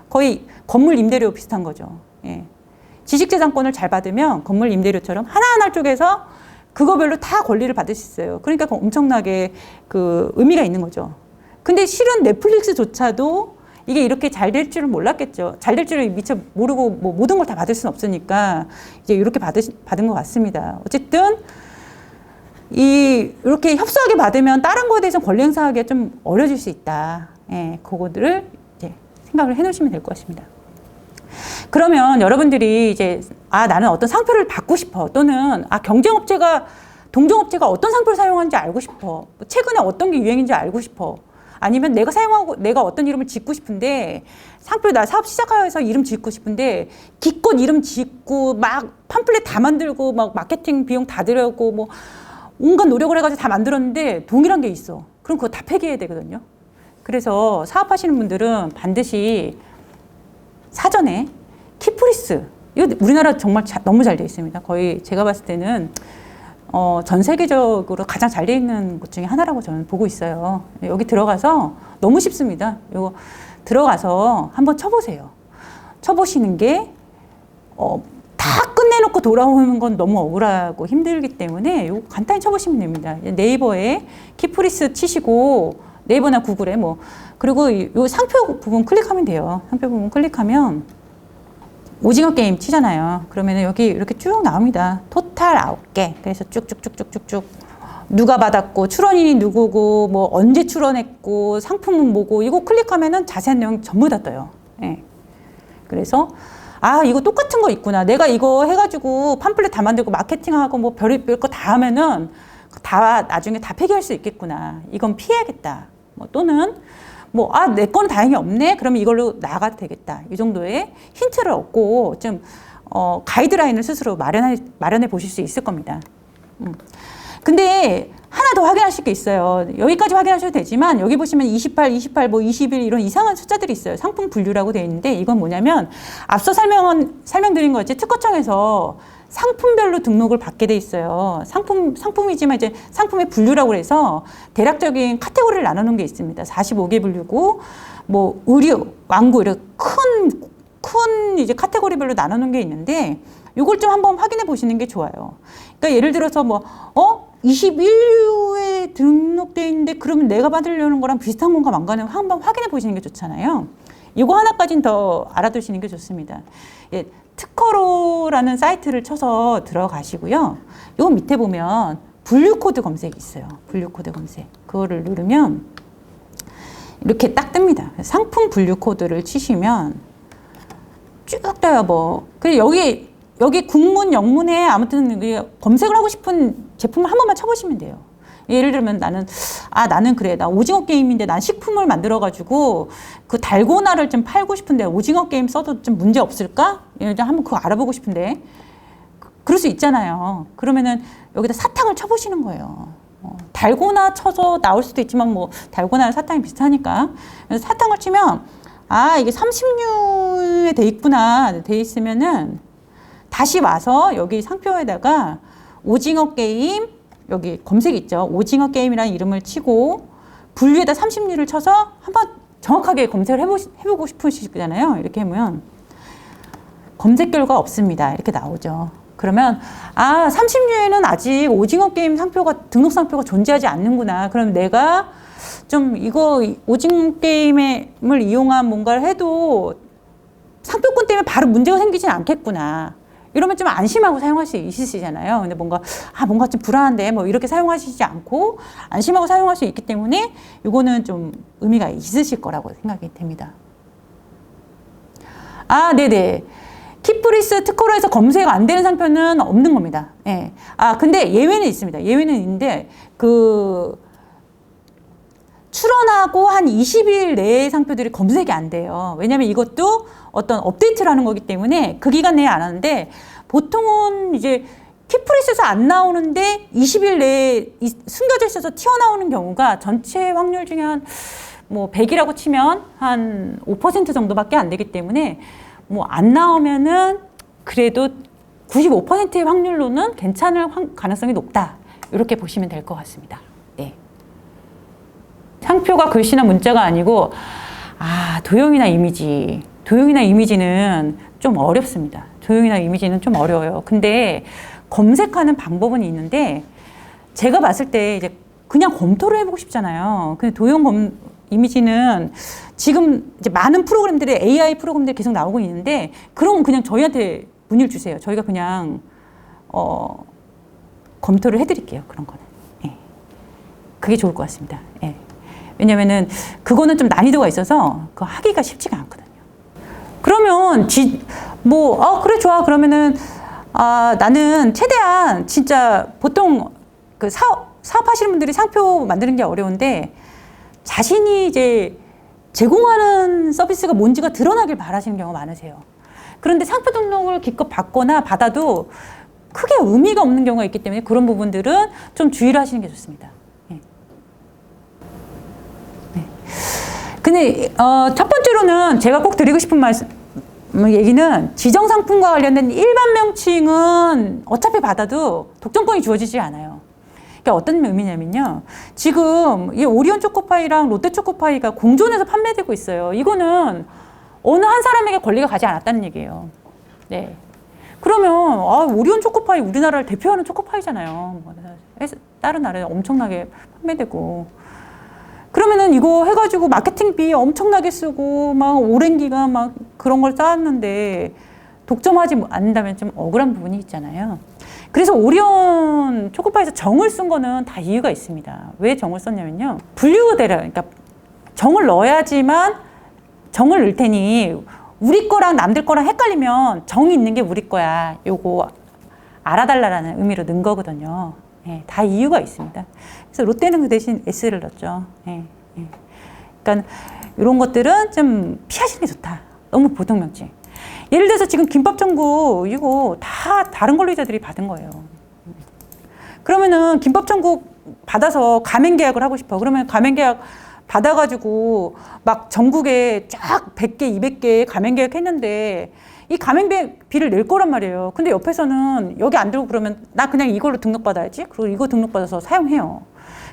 거의 건물 임대료 비슷한 거죠. 예. 지식재산권을 잘 받으면 건물 임대료처럼 하나하나 쪼개서 그거별로 다 권리를 받을 수 있어요. 그러니까 엄청나게 그 의미가 있는 거죠. 근데 실은 넷플릭스조차도 이게 이렇게 잘 될 줄은 몰랐겠죠. 잘 될 줄을 미처 모르고 뭐 모든 걸 다 받을 수는 없으니까 이제 이렇게 받은 것 같습니다. 어쨌든 이렇게 협소하게 받으면 다른 거에 대해서 권리 행사하기가 좀 어려질 수 있다. 예, 그거들을 이제 생각을 해 놓으시면 될 것 같습니다. 그러면 여러분들이 이제 나는 어떤 상표를 받고 싶어. 또는 동종업체가 어떤 상표를 사용하는지 알고 싶어. 최근에 어떤 게 유행인지 알고 싶어. 아니면 내가 어떤 이름을 짓고 싶은데 나 사업 시작해서 이름 짓고 싶은데 기껏 이름 짓고 막 팜플렛 다 만들고 막 마케팅 비용 다 들여고 뭐 온갖 노력을 해가지고 다 만들었는데 동일한 게 있어. 그럼 그거 다 폐기해야 되거든요. 그래서 사업하시는 분들은 반드시 사전에 키프리스, 이거 우리나라 정말 너무 잘 돼 있습니다. 거의 제가 봤을 때는 전 세계적으로 가장 잘 돼 있는 곳 중에 하나라고 저는 보고 있어요. 여기 들어가서 너무 쉽습니다. 이거 들어가서 한번 쳐보세요. 쳐보시는 게 다 끝내놓고 돌아오는 건 너무 억울하고 힘들기 때문에 이거 간단히 쳐보시면 됩니다. 네이버에 키프리스 치시고 네이버나 구글에 뭐. 그리고 이 상표 부분 클릭하면 돼요. 상표 부분 클릭하면 오징어 게임 치잖아요. 그러면은 여기 이렇게 쭉 나옵니다. 토탈 9개. 그래서 쭉쭉쭉쭉쭉쭉. 누가 받았고, 출원인이 누구고, 뭐, 언제 출원했고, 상품은 뭐고, 이거 클릭하면은 자세한 내용 전부 다 떠요. 예. 그래서, 아, 이거 똑같은 거 있구나. 내가 이거 해가지고 팜플렛 다 만들고 마케팅하고 뭐 별의별 거 다 하면은 다 나중에 다 폐기할 수 있겠구나. 이건 피해야겠다. 뭐 또는 뭐, 아, 내 거는 다행히 없네? 그러면 이걸로 나가도 되겠다. 이 정도의 힌트를 얻고 좀, 가이드라인을 스스로 마련해 보실 수 있을 겁니다. 근데 하나 더 확인하실 게 있어요. 여기까지 확인하셔도 되지만 여기 보시면 28, 뭐 21 이런 이상한 숫자들이 있어요. 상품 분류라고 되어 있는데 이건 뭐냐면 앞서 설명드린 거지 특허청에서 상품별로 등록을 받게 돼 있어요. 상품이지만 이제 상품의 분류라고 해서 대략적인 카테고리를 나눠놓은 게 있습니다. 45개 분류고 뭐 의류, 완구 이렇게 큰 이제 카테고리별로 나눠놓은 게 있는데 이걸 좀 한번 확인해 보시는 게 좋아요. 그러니까 예를 들어서 뭐 21류에 등록돼 있는데 그러면 내가 받으려는 거랑 비슷한 건가 만가는 한번 확인해 보시는 게 좋잖아요. 이거 하나까지는 더 알아두시는 게 좋습니다. 예, 특허로라는 사이트를 쳐서 들어가시고요. 요 밑에 보면 분류 코드 검색이 있어요. 분류 코드 검색. 그거를 누르면 이렇게 딱 뜹니다. 상품 분류 코드를 치시면 쭉 떠요. 뭐. 그래서 여기 국문, 영문에 아무튼 검색을 하고 싶은 제품을 한 번만 쳐보시면 돼요. 예를 들면 나는 그래. 나 오징어 게임인데 난 식품을 만들어가지고 그 달고나를 좀 팔고 싶은데 오징어 게임 써도 좀 문제 없을까? 한번 그거 알아보고 싶은데. 그럴 수 있잖아요. 그러면은 여기다 사탕을 쳐보시는 거예요. 달고나 쳐서 나올 수도 있지만 뭐 달고나랑 사탕이 비슷하니까. 그래서 사탕을 치면 이게 30류에 돼 있구나. 돼 있으면은 다시 와서 여기 상표에다가 오징어 게임 여기 검색 있죠. 오징어 게임이라는 이름을 치고 분류에다 30류를 쳐서 한번 정확하게 검색을 해보고 싶으시잖아요. 이렇게 하면 검색 결과 없습니다. 이렇게 나오죠. 그러면 30류에는 아직 오징어 게임 상표가 등록 상표가 존재하지 않는구나. 그럼 내가 좀 이거 오징어 게임을 이용한 뭔가를 해도 상표권 때문에 바로 문제가 생기진 않겠구나. 이러면 좀 안심하고 사용할 수 있으시잖아요. 근데 뭔가 좀 불안한데 뭐 이렇게 사용하시지 않고 안심하고 사용할 수 있기 때문에 이거는 좀 의미가 있으실 거라고 생각이 됩니다. 네네. 키프리스 특허로 해서 검색 안 되는 상표는 없는 겁니다. 예. 근데 예외는 있습니다. 예외는 있는데 출원하고 한 20일 내의 상표들이 검색이 안 돼요. 왜냐하면 이것도 어떤 업데이트라는 거기 때문에 그 기간 내에 안 하는데 보통은 이제 키프리스에서 안 나오는데 20일 내에 숨겨져 있어서 튀어나오는 경우가 전체 확률 중에 한 뭐 100이라고 치면 한 5% 정도밖에 안 되기 때문에 뭐 안 나오면은 그래도 95%의 확률로는 괜찮을 가능성이 높다. 이렇게 보시면 될 것 같습니다. 네. 상표가 글씨나 문자가 아니고 도형이나 이미지는 좀 어렵습니다. 도형이나 이미지는 좀 어려워요. 근데 검색하는 방법은 있는데 제가 봤을 때 이제 그냥 검토를 해보고 싶잖아요. 근데 이미지는 지금 이제 많은 프로그램들이 AI 프로그램들이 계속 나오고 있는데 그럼 그냥 저희한테 문의를 주세요. 저희가 그냥 검토를 해드릴게요. 그런 거는. 예. 그게 좋을 것 같습니다. 예. 왜냐면은 그거는 좀 난이도가 있어서 그거 하기가 쉽지가 않거든요. 그러면 그래 좋아. 그러면은 나는 최대한 진짜 보통 그 사업하시는 분들이 상표 만드는 게 어려운데 자신이 이제 제공하는 서비스가 뭔지가 드러나길 바라시는 경우가 많으세요. 그런데 상표 등록을 기껏 받거나 받아도 크게 의미가 없는 경우가 있기 때문에 그런 부분들은 좀 주의를 하시는 게 좋습니다. 근데 첫 번째로는 제가 꼭 드리고 싶은 얘기는 지정상품과 관련된 일반 명칭은 어차피 받아도 독점권이 주어지지 않아요. 그러니까 어떤 의미냐면요. 지금 이 오리온 초코파이랑 롯데 초코파이가 공존해서 판매되고 있어요. 이거는 어느 한 사람에게 권리가 가지 않았다는 얘기예요. 네. 그러면 오리온 초코파이 우리나라를 대표하는 초코파이잖아요. 다른 나라에 엄청나게 판매되고. 그러면은 이거 해가지고 마케팅비 엄청나게 쓰고 막 오랜 기간 막 그런 걸 쌓았는데 독점하지 않는다면 좀 억울한 부분이 있잖아요. 그래서 오리온 초코파이에서 정을 쓴 거는 다 이유가 있습니다. 왜 정을 썼냐면요. 분류대라, 그러니까 정을 넣어야지만 정을 넣을 테니 우리 거랑 남들 거랑 헷갈리면 정이 있는 게 우리 거야. 요거 알아달라는 의미로 넣은 거거든요. 예, 다 이유가 있습니다. 그래서 롯데는 그 대신 S를 넣었죠. 예, 예. 그러니까 이런 것들은 좀 피하시는 게 좋다. 너무 보통 명칭. 예를 들어서 지금 김밥천국 이거 다 다른 권리자들이 받은 거예요. 그러면은 김밥천국 받아서 가맹계약을 하고 싶어. 그러면 가맹계약 받아가지고 막 전국에 쫙 100개, 200개 가맹계약 했는데 이 가맹비를 낼 거란 말이에요. 근데 옆에서는 여기 안 들고 그러면 나 그냥 이걸로 등록받아야지. 그리고 이거 등록받아서 사용해요.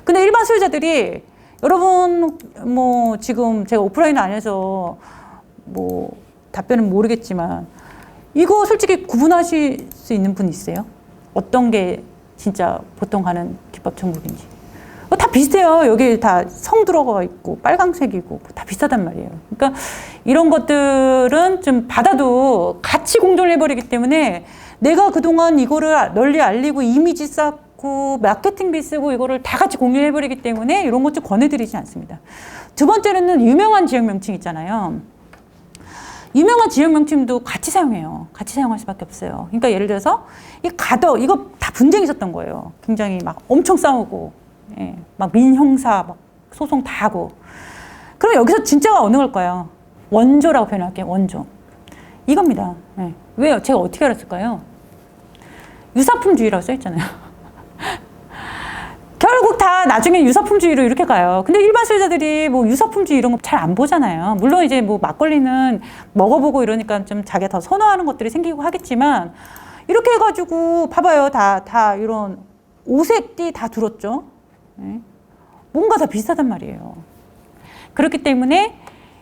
근데 일반 소유자들이 여러분 뭐 지금 제가 오프라인 안에서 뭐 답변은 모르겠지만 이거 솔직히 구분하실 수 있는 분 있어요? 어떤 게 진짜 보통 하는 김밥천국인지. 다 비슷해요. 여기 다 성 들어가 있고 빨강색이고 다 비슷하단 말이에요. 그러니까 이런 것들은 좀 받아도 같이 공존을 해버리기 때문에 내가 그동안 이거를 널리 알리고 이미지 쌓고 마케팅비 쓰고 이거를 다 같이 공유해버리기 때문에 이런 것 좀 권해드리지 않습니다. 두 번째는 유명한 지역 명칭 있잖아요. 유명한 지역 명칭도 같이 사용해요. 같이 사용할 수밖에 없어요. 그러니까 예를 들어서 이 가덕 이거 다 분쟁이 있었던 거예요. 굉장히 막 엄청 싸우고 예, 막 민형사 막 소송 다 하고. 그럼 여기서 진짜가 어느 걸까요? 원조라고 표현할게요. 원조. 이겁니다. 예. 왜요? 제가 어떻게 알았을까요? 유사품주의라고 써있잖아요. 결국 다 나중에 유사품주의로 이렇게 가요. 근데 일반 소유자들이 뭐 유사품주의 이런 거 잘 안 보잖아요. 물론 이제 뭐 막걸리는 먹어보고 이러니까 좀 자기가 더 선호하는 것들이 생기고 하겠지만 이렇게 해가지고 봐봐요. 다 이런 오색띠 다 들었죠. 네. 뭔가 다 비슷하단 말이에요. 그렇기 때문에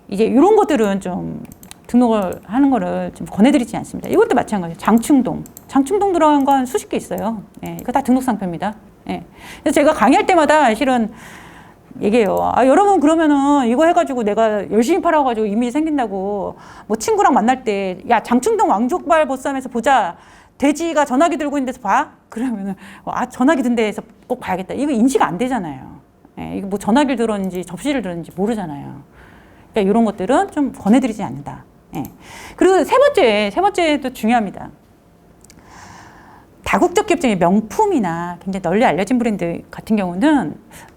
이제 이런 것들은 좀 등록을 하는 거를 좀 권해드리지 않습니다. 이것도 마찬가지예요. 장충동. 장충동 들어간 건 수십 개 있어요. 네, 이거 다 등록 상표입니다. 네. 그래서 제가 강의할 때마다 실은 얘기해요. 아, 여러분 그러면은 이거 해가지고 내가 열심히 팔아가지고 이미지 생긴다고 뭐 친구랑 만날 때 야, 장충동 왕족발 보쌈에서 보자. 돼지가 전화기 들고 있는 데서 봐? 그러면은, 아, 전화기 든 데에서 꼭 봐야겠다. 이거 인식 안 되잖아요. 예, 이거 뭐 전화기를 들었는지 접시를 들었는지 모르잖아요. 그러니까 이런 것들은 좀 권해드리지 않는다. 예. 그리고 세 번째도 중요합니다. 다국적 기업체의 명품이나 굉장히 널리 알려진 브랜드 같은 경우는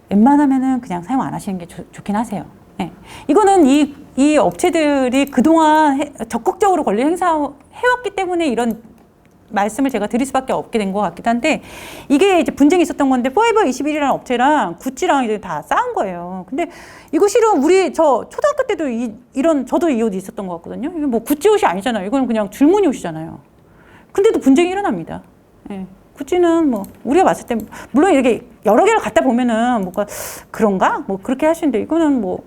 웬만하면은 그냥 사용 안 하시는 게 좋긴 하세요. 예. 이거는 이 업체들이 그동안 적극적으로 권리 행사해왔기 때문에 이런 말씀을 제가 드릴 수밖에 없게 된 것 같기도 한데 이게 이제 분쟁이 있었던 건데 포에버 21이라는 업체랑 구찌랑 이제 다 싸운 거예요. 근데 이거 실은 저 초등학교 때도 이런 저도 이 옷이 있었던 것 같거든요. 이게 뭐 구찌 옷이 아니잖아요. 이거는 그냥 줄무늬 옷이잖아요. 근데도 분쟁이 일어납니다. 예. 구찌는 뭐 우리가 봤을 때 물론 이렇게 여러 개를 갖다 보면은 뭔가 그런가 뭐 그렇게 하시는데 이거는 뭐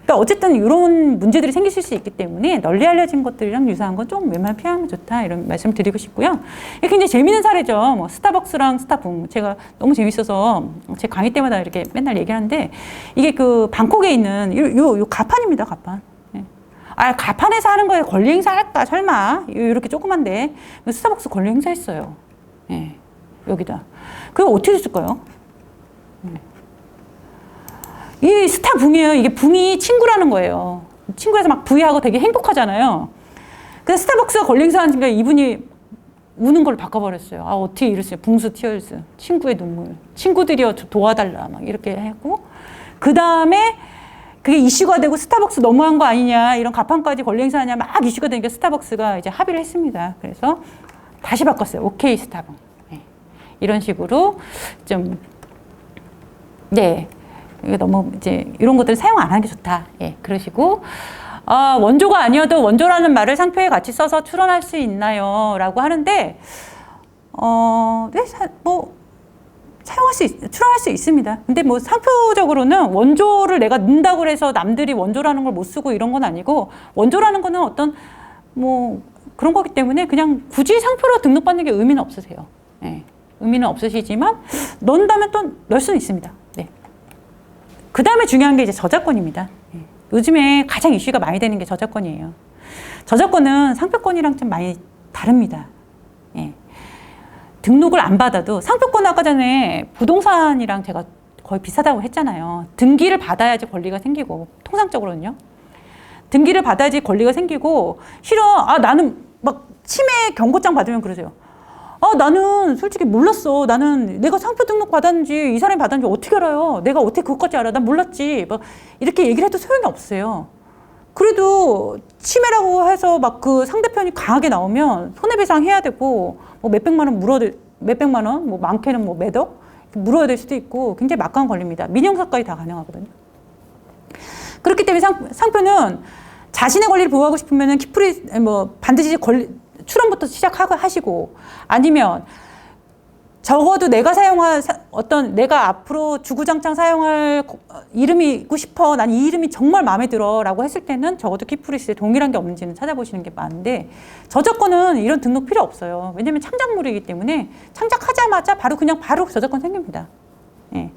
그러니까 어쨌든 이런 문제들이 생기실 수 있기 때문에 널리 알려진 것들이랑 유사한 건 좀 웬만하면 피하면 좋다 이런 말씀 드리고 싶고요. 이게 굉장히 재미있는 사례죠. 뭐 스타벅스랑 스타붐 제가 너무 재밌어서 제 강의 때마다 이렇게 맨날 얘기하는데 이게 그 방콕에 있는 요 가판입니다. 가판. 예. 아 가판에서 하는 거에 권리 행사할까 설마 이렇게 조그만데 스타벅스 권리 행사했어요. 예. 여기다. 그게 어떻게 됐을까요? 예. 이 스타 붕이에요. 이게 붕이 친구라는 거예요. 친구에서 막 부위하고 되게 행복하잖아요. 그래서 스타벅스가 권리 행사하니까 이분이 우는 걸 바꿔버렸어요. 아, 어떻게 이랬어요. 붕수 티얼스. 친구의 눈물. 친구들이여 도와달라. 막 이렇게 하고. 그 다음에 그게 이슈가 되고 스타벅스 너무한 거 아니냐. 이런 가판까지 권리 행사하냐. 막 이슈가 되니까 스타벅스가 이제 합의를 했습니다. 그래서 다시 바꿨어요. 오케이, 스타벅. 네. 이런 식으로 좀, 네. 이게 너무 이제 이런 것들 사용 안 하는 게 좋다. 예, 그러시고 원조가 아니어도 원조라는 말을 상표에 같이 써서 출원할 수 있나요? 라고 하는데 네, 뭐 출원할 수 있습니다. 근데 뭐 상표적으로는 원조를 내가 넣는다고 해서 남들이 원조라는 걸 못 쓰고 이런 건 아니고 원조라는 거는 어떤 뭐 그런 거기 때문에 그냥 굳이 상표로 등록받는 게 의미는 없으세요. 예, 의미는 없으시지만 넣는다면 또 넣을 수는 있습니다. 네. 그 다음에 중요한 게 이제 저작권입니다. 예. 요즘에 가장 이슈가 많이 되는 게 저작권이에요. 저작권은 상표권이랑 좀 많이 다릅니다. 예. 등록을 안 받아도 상표권은 아까 전에 부동산이랑 제가 거의 비슷하다고 했잖아요. 등기를 받아야지 권리가 생기고, 통상적으로는요. 등기를 받아야지 권리가 생기고, 싫어. 나는 막 치매 경고장 받으면 그러세요. 나는 솔직히 몰랐어. 나는 내가 상표 등록 받았는지 이 사람이 받았는지 어떻게 알아요? 내가 어떻게 그것까지 알아? 난 몰랐지. 막 이렇게 얘기를 해도 소용이 없어요. 그래도 치매라고 해서 막 그 상대편이 강하게 나오면 손해배상 해야 되고, 뭐 몇백만 원, 뭐 많게는 뭐 몇억 물어야 될 수도 있고 굉장히 막강한 권리입니다. 민형사까지 다 가능하거든요. 그렇기 때문에 상표는 자신의 권리를 보호하고 싶으면 반드시 출원부터 시작하시고, 아니면 적어도 내가 내가 앞으로 주구장창 사용할 이름이 있고 싶어, 난 이 이름이 정말 마음에 들어 라고 했을 때는 적어도 키프리스에 동일한 게 없는지는 찾아보시는 게 많은데, 저작권은 이런 등록 필요 없어요. 왜냐면 창작물이기 때문에 창작하자마자 바로 저작권 생깁니다. 예.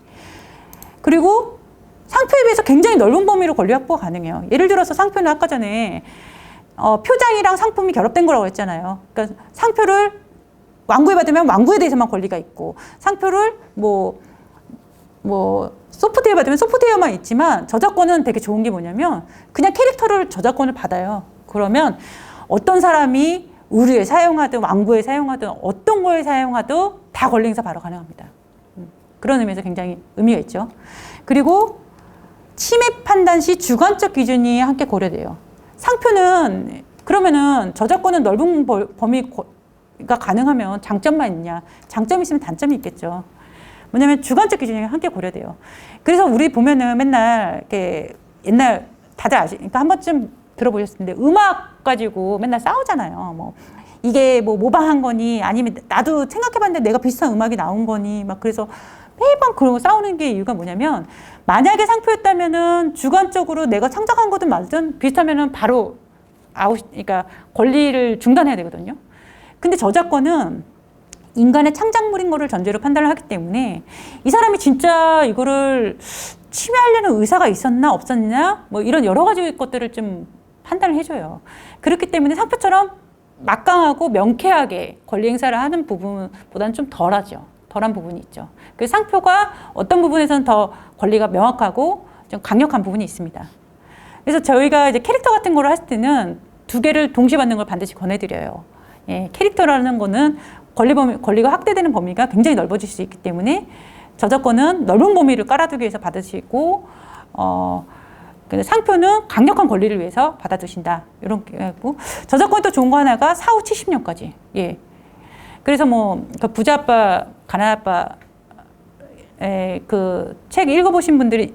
그리고 상표에 비해서 굉장히 넓은 범위로 권리 확보가 가능해요. 예를 들어서 상표는 아까 전에 표장이랑 상품이 결합된 거라고 했잖아요. 그러니까 상표를 완구에 받으면 완구에 대해서만 권리가 있고, 상표를 소프트웨어 받으면 소프트웨어만 있지만, 저작권은 되게 좋은 게 뭐냐면 그냥 캐릭터를 저작권을 받아요. 그러면 어떤 사람이 의류에 사용하든 완구에 사용하든 어떤 거에 사용하든 다 권리 행사 바로 가능합니다. 그런 의미에서 굉장히 의미가 있죠. 그리고 침해 판단 시 주관적 기준이 함께 고려돼요. 상표는 그러면은 저작권은 넓은 범위가 가능하면 장점만 있냐? 장점이 있으면 단점이 있겠죠. 뭐냐면 주관적 기준이 함께 고려돼요. 그래서 우리 보면은 맨날 이렇게 옛날 다들 아시니까 한 번쯤 들어보셨을 텐데, 음악 가지고 맨날 싸우잖아요. 뭐 이게 뭐 모방한 거니, 아니면 나도 생각해봤는데 내가 비슷한 음악이 나온 거니, 막 그래서 매번 그런 거 싸우는 게 이유가 뭐냐면, 만약에 상표였다면은 주관적으로 내가 창작한 거든 맞든 비슷하면은 바로 그러니까 권리를 중단해야 되거든요. 근데 저작권은 인간의 창작물인 거를 전제로 판단을 하기 때문에 이 사람이 진짜 이거를 침해하려는 의사가 있었나 없었냐, 뭐 이런 여러 가지 것들을 좀 판단을 해줘요. 그렇기 때문에 상표처럼 막강하고 명쾌하게 권리 행사를 하는 부분보다는 좀 덜한 부분이 있죠. 그 상표가 어떤 부분에서는 더 권리가 명확하고 좀 강력한 부분이 있습니다. 그래서 저희가 이제 캐릭터 같은 거를 했을 때는 두 개를 동시에 받는 걸 반드시 권해드려요. 예, 캐릭터라는 거는 권리가 확대되는 범위가 굉장히 넓어질 수 있기 때문에 저작권은 넓은 범위를 깔아두기 위해서 받으시고, 근데 상표는 강력한 권리를 위해서 받아두신다. 이런 게 있고, 저작권이 또 좋은 거 하나가 사후 70년까지. 예. 그래서 그 부자 아빠, 가난 아빠, 그 책 읽어보신 분들이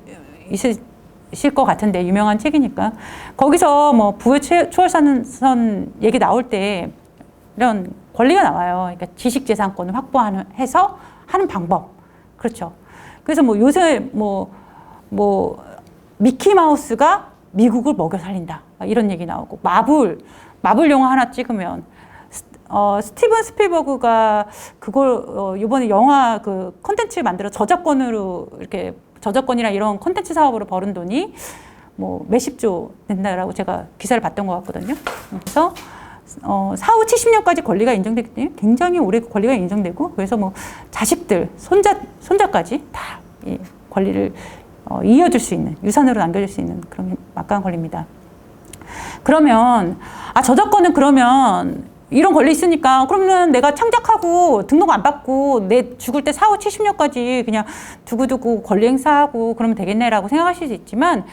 있으실 것 같은데, 유명한 책이니까. 거기서 부의 초월선 얘기 나올 때 이런 권리가 나와요. 그러니까 지식재산권을 해서 하는 방법. 그렇죠. 그래서 요새 미키마우스가 미국을 먹여 살린다. 이런 얘기 나오고, 마블 영화 하나 찍으면, 스티븐 스필버그가 그걸, 이번에 영화 그 콘텐츠 만들어 저작권이랑 이런 콘텐츠 사업으로 벌은 돈이 몇십조 된다라고 제가 기사를 봤던 것 같거든요. 그래서, 사후 70년까지 권리가 인정되기 때문에 굉장히 오래 권리가 인정되고, 그래서 자식들, 손자까지 다 이 권리를 이어줄 수 있는, 유산으로 남겨줄 수 있는 그런 막강한 권리입니다. 그러면, 저작권은 그러면 이런 권리 있으니까 그러면 내가 창작하고 등록 안 받고 내 죽을 때 사후 70년까지 그냥 두고두고 권리 행사하고 그러면 되겠네라고 생각하실 수 있지만,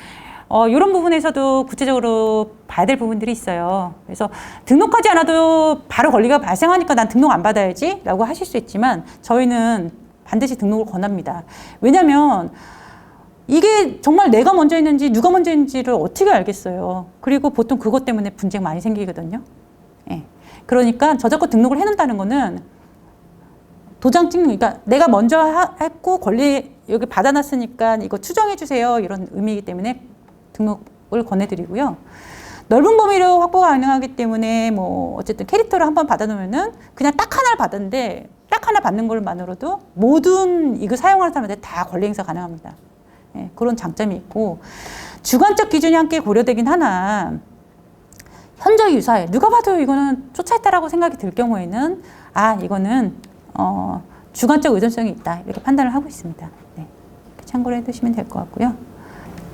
이런 부분에서도 구체적으로 봐야 될 부분들이 있어요. 그래서 등록하지 않아도 바로 권리가 발생하니까 난 등록 안 받아야지 라고 하실 수 있지만, 저희는 반드시 등록을 권합니다. 왜냐면 이게 정말 내가 먼저 했는지 누가 먼저 했는지를 어떻게 알겠어요. 그리고 보통 그것 때문에 분쟁 많이 생기거든요. 예. 그러니까 저작권 등록을 해놓는다는 거는 도장 찍는, 그러니까 내가 먼저 했고 권리 여기 받아놨으니까 이거 추정해 주세요, 이런 의미이기 때문에 등록을 권해드리고요. 넓은 범위로 확보가 가능하기 때문에 어쨌든 캐릭터를 한번 받아놓으면은 그냥 딱 하나를 받았는데, 딱 하나 받는 것만으로도 모든 이거 사용하는 사람한테 다 권리 행사 가능합니다. 예, 그런 장점이 있고, 주관적 기준이 함께 고려되긴 하나 현저 유사해. 누가 봐도 이거는 쫓아했다라고 생각이 들 경우에는 이거는 주관적 의존성이 있다 이렇게 판단을 하고 있습니다. 네, 참고를 해두시면 될 것 같고요.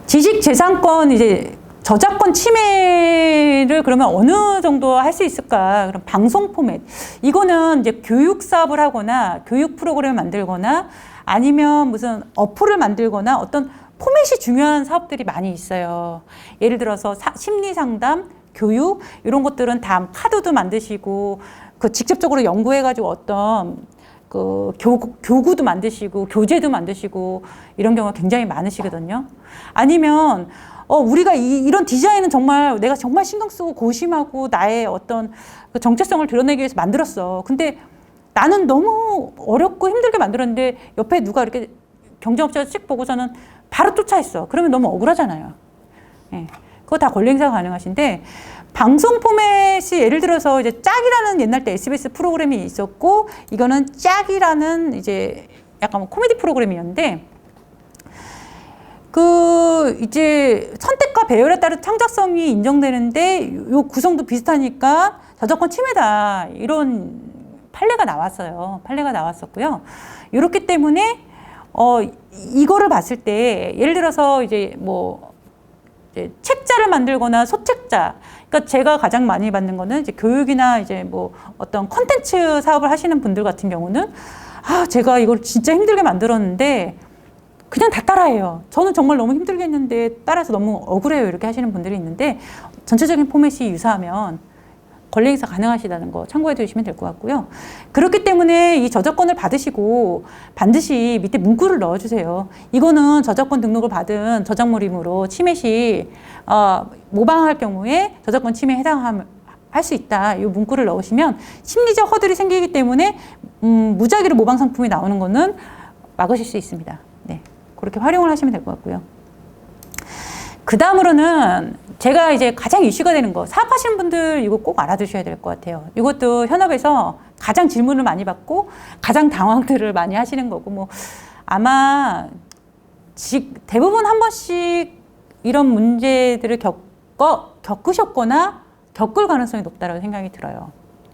지식재산권 이제 저작권 침해를 그러면 어느 정도 할 수 있을까? 그럼 방송 포맷. 이거는 이제 교육 사업을 하거나 교육 프로그램을 만들거나 아니면 무슨 어플을 만들거나 어떤 포맷이 중요한 사업들이 많이 있어요. 예를 들어서 심리 상담, 교육 이런 것들은 다 카드도 만드시고 그 직접적으로 연구해가지고 어떤 그 교구도 만드시고 교재도 만드시고 이런 경우가 굉장히 많으시거든요. 아니면 우리가 이런 디자인은 정말 내가 정말 신경 쓰고 고심하고 나의 어떤 그 정체성을 드러내기 위해서 만들었어. 근데 나는 너무 어렵고 힘들게 만들었는데 옆에 누가 이렇게 경쟁업체가 씩 보고서는 바로 쫓아했어. 그러면 너무 억울하잖아요. 예. 그거 다 권리 행사가 가능하신데 방송 포맷이 예를 들어서 이제 짝이라는 옛날 때 SBS 프로그램이 있었고 이거는 짝이라는 이제 약간 코미디 프로그램이었는데 그 이제 선택과 배열에 따른 창작성이 인정되는데 요 구성도 비슷하니까 저작권 침해다 이런 판례가 나왔어요. 판례가 나왔었고요. 이렇기 때문에 이거를 봤을 때 예를 들어서 이제 뭐 이제 책자를 만들거나 소책자. 그러니까 제가 가장 많이 받는 거는 이제 교육이나 이제 뭐 어떤 콘텐츠 사업을 하시는 분들 같은 경우는 제가 이걸 진짜 힘들게 만들었는데 그냥 다 따라해요. 저는 정말 너무 힘들게 했는데 따라서 너무 억울해요. 이렇게 하시는 분들이 있는데 전체적인 포맷이 유사하면 권리 행사 가능하시다는 거 참고해 두시면 될 것 같고요. 그렇기 때문에 이 저작권을 받으시고 반드시 밑에 문구를 넣어주세요. 이거는 저작권 등록을 받은 저작물이므로 침해 시 모방할 경우에 저작권 침해에 해당할 수 있다. 이 문구를 넣으시면 심리적 허들이 생기기 때문에 무작위로 모방 상품이 나오는 거는 막으실 수 있습니다. 네, 그렇게 활용을 하시면 될 것 같고요. 그 다음으로는 제가 이제 가장 이슈가 되는 거, 사업하시는 분들 이거 꼭 알아두셔야 될 것 같아요. 이것도 현업에서 가장 질문을 많이 받고 가장 당황들을 많이 하시는 거고, 뭐 아마 대부분 한 번씩 이런 문제들을 겪으셨거나 겪을 가능성이 높다고 생각이 들어요.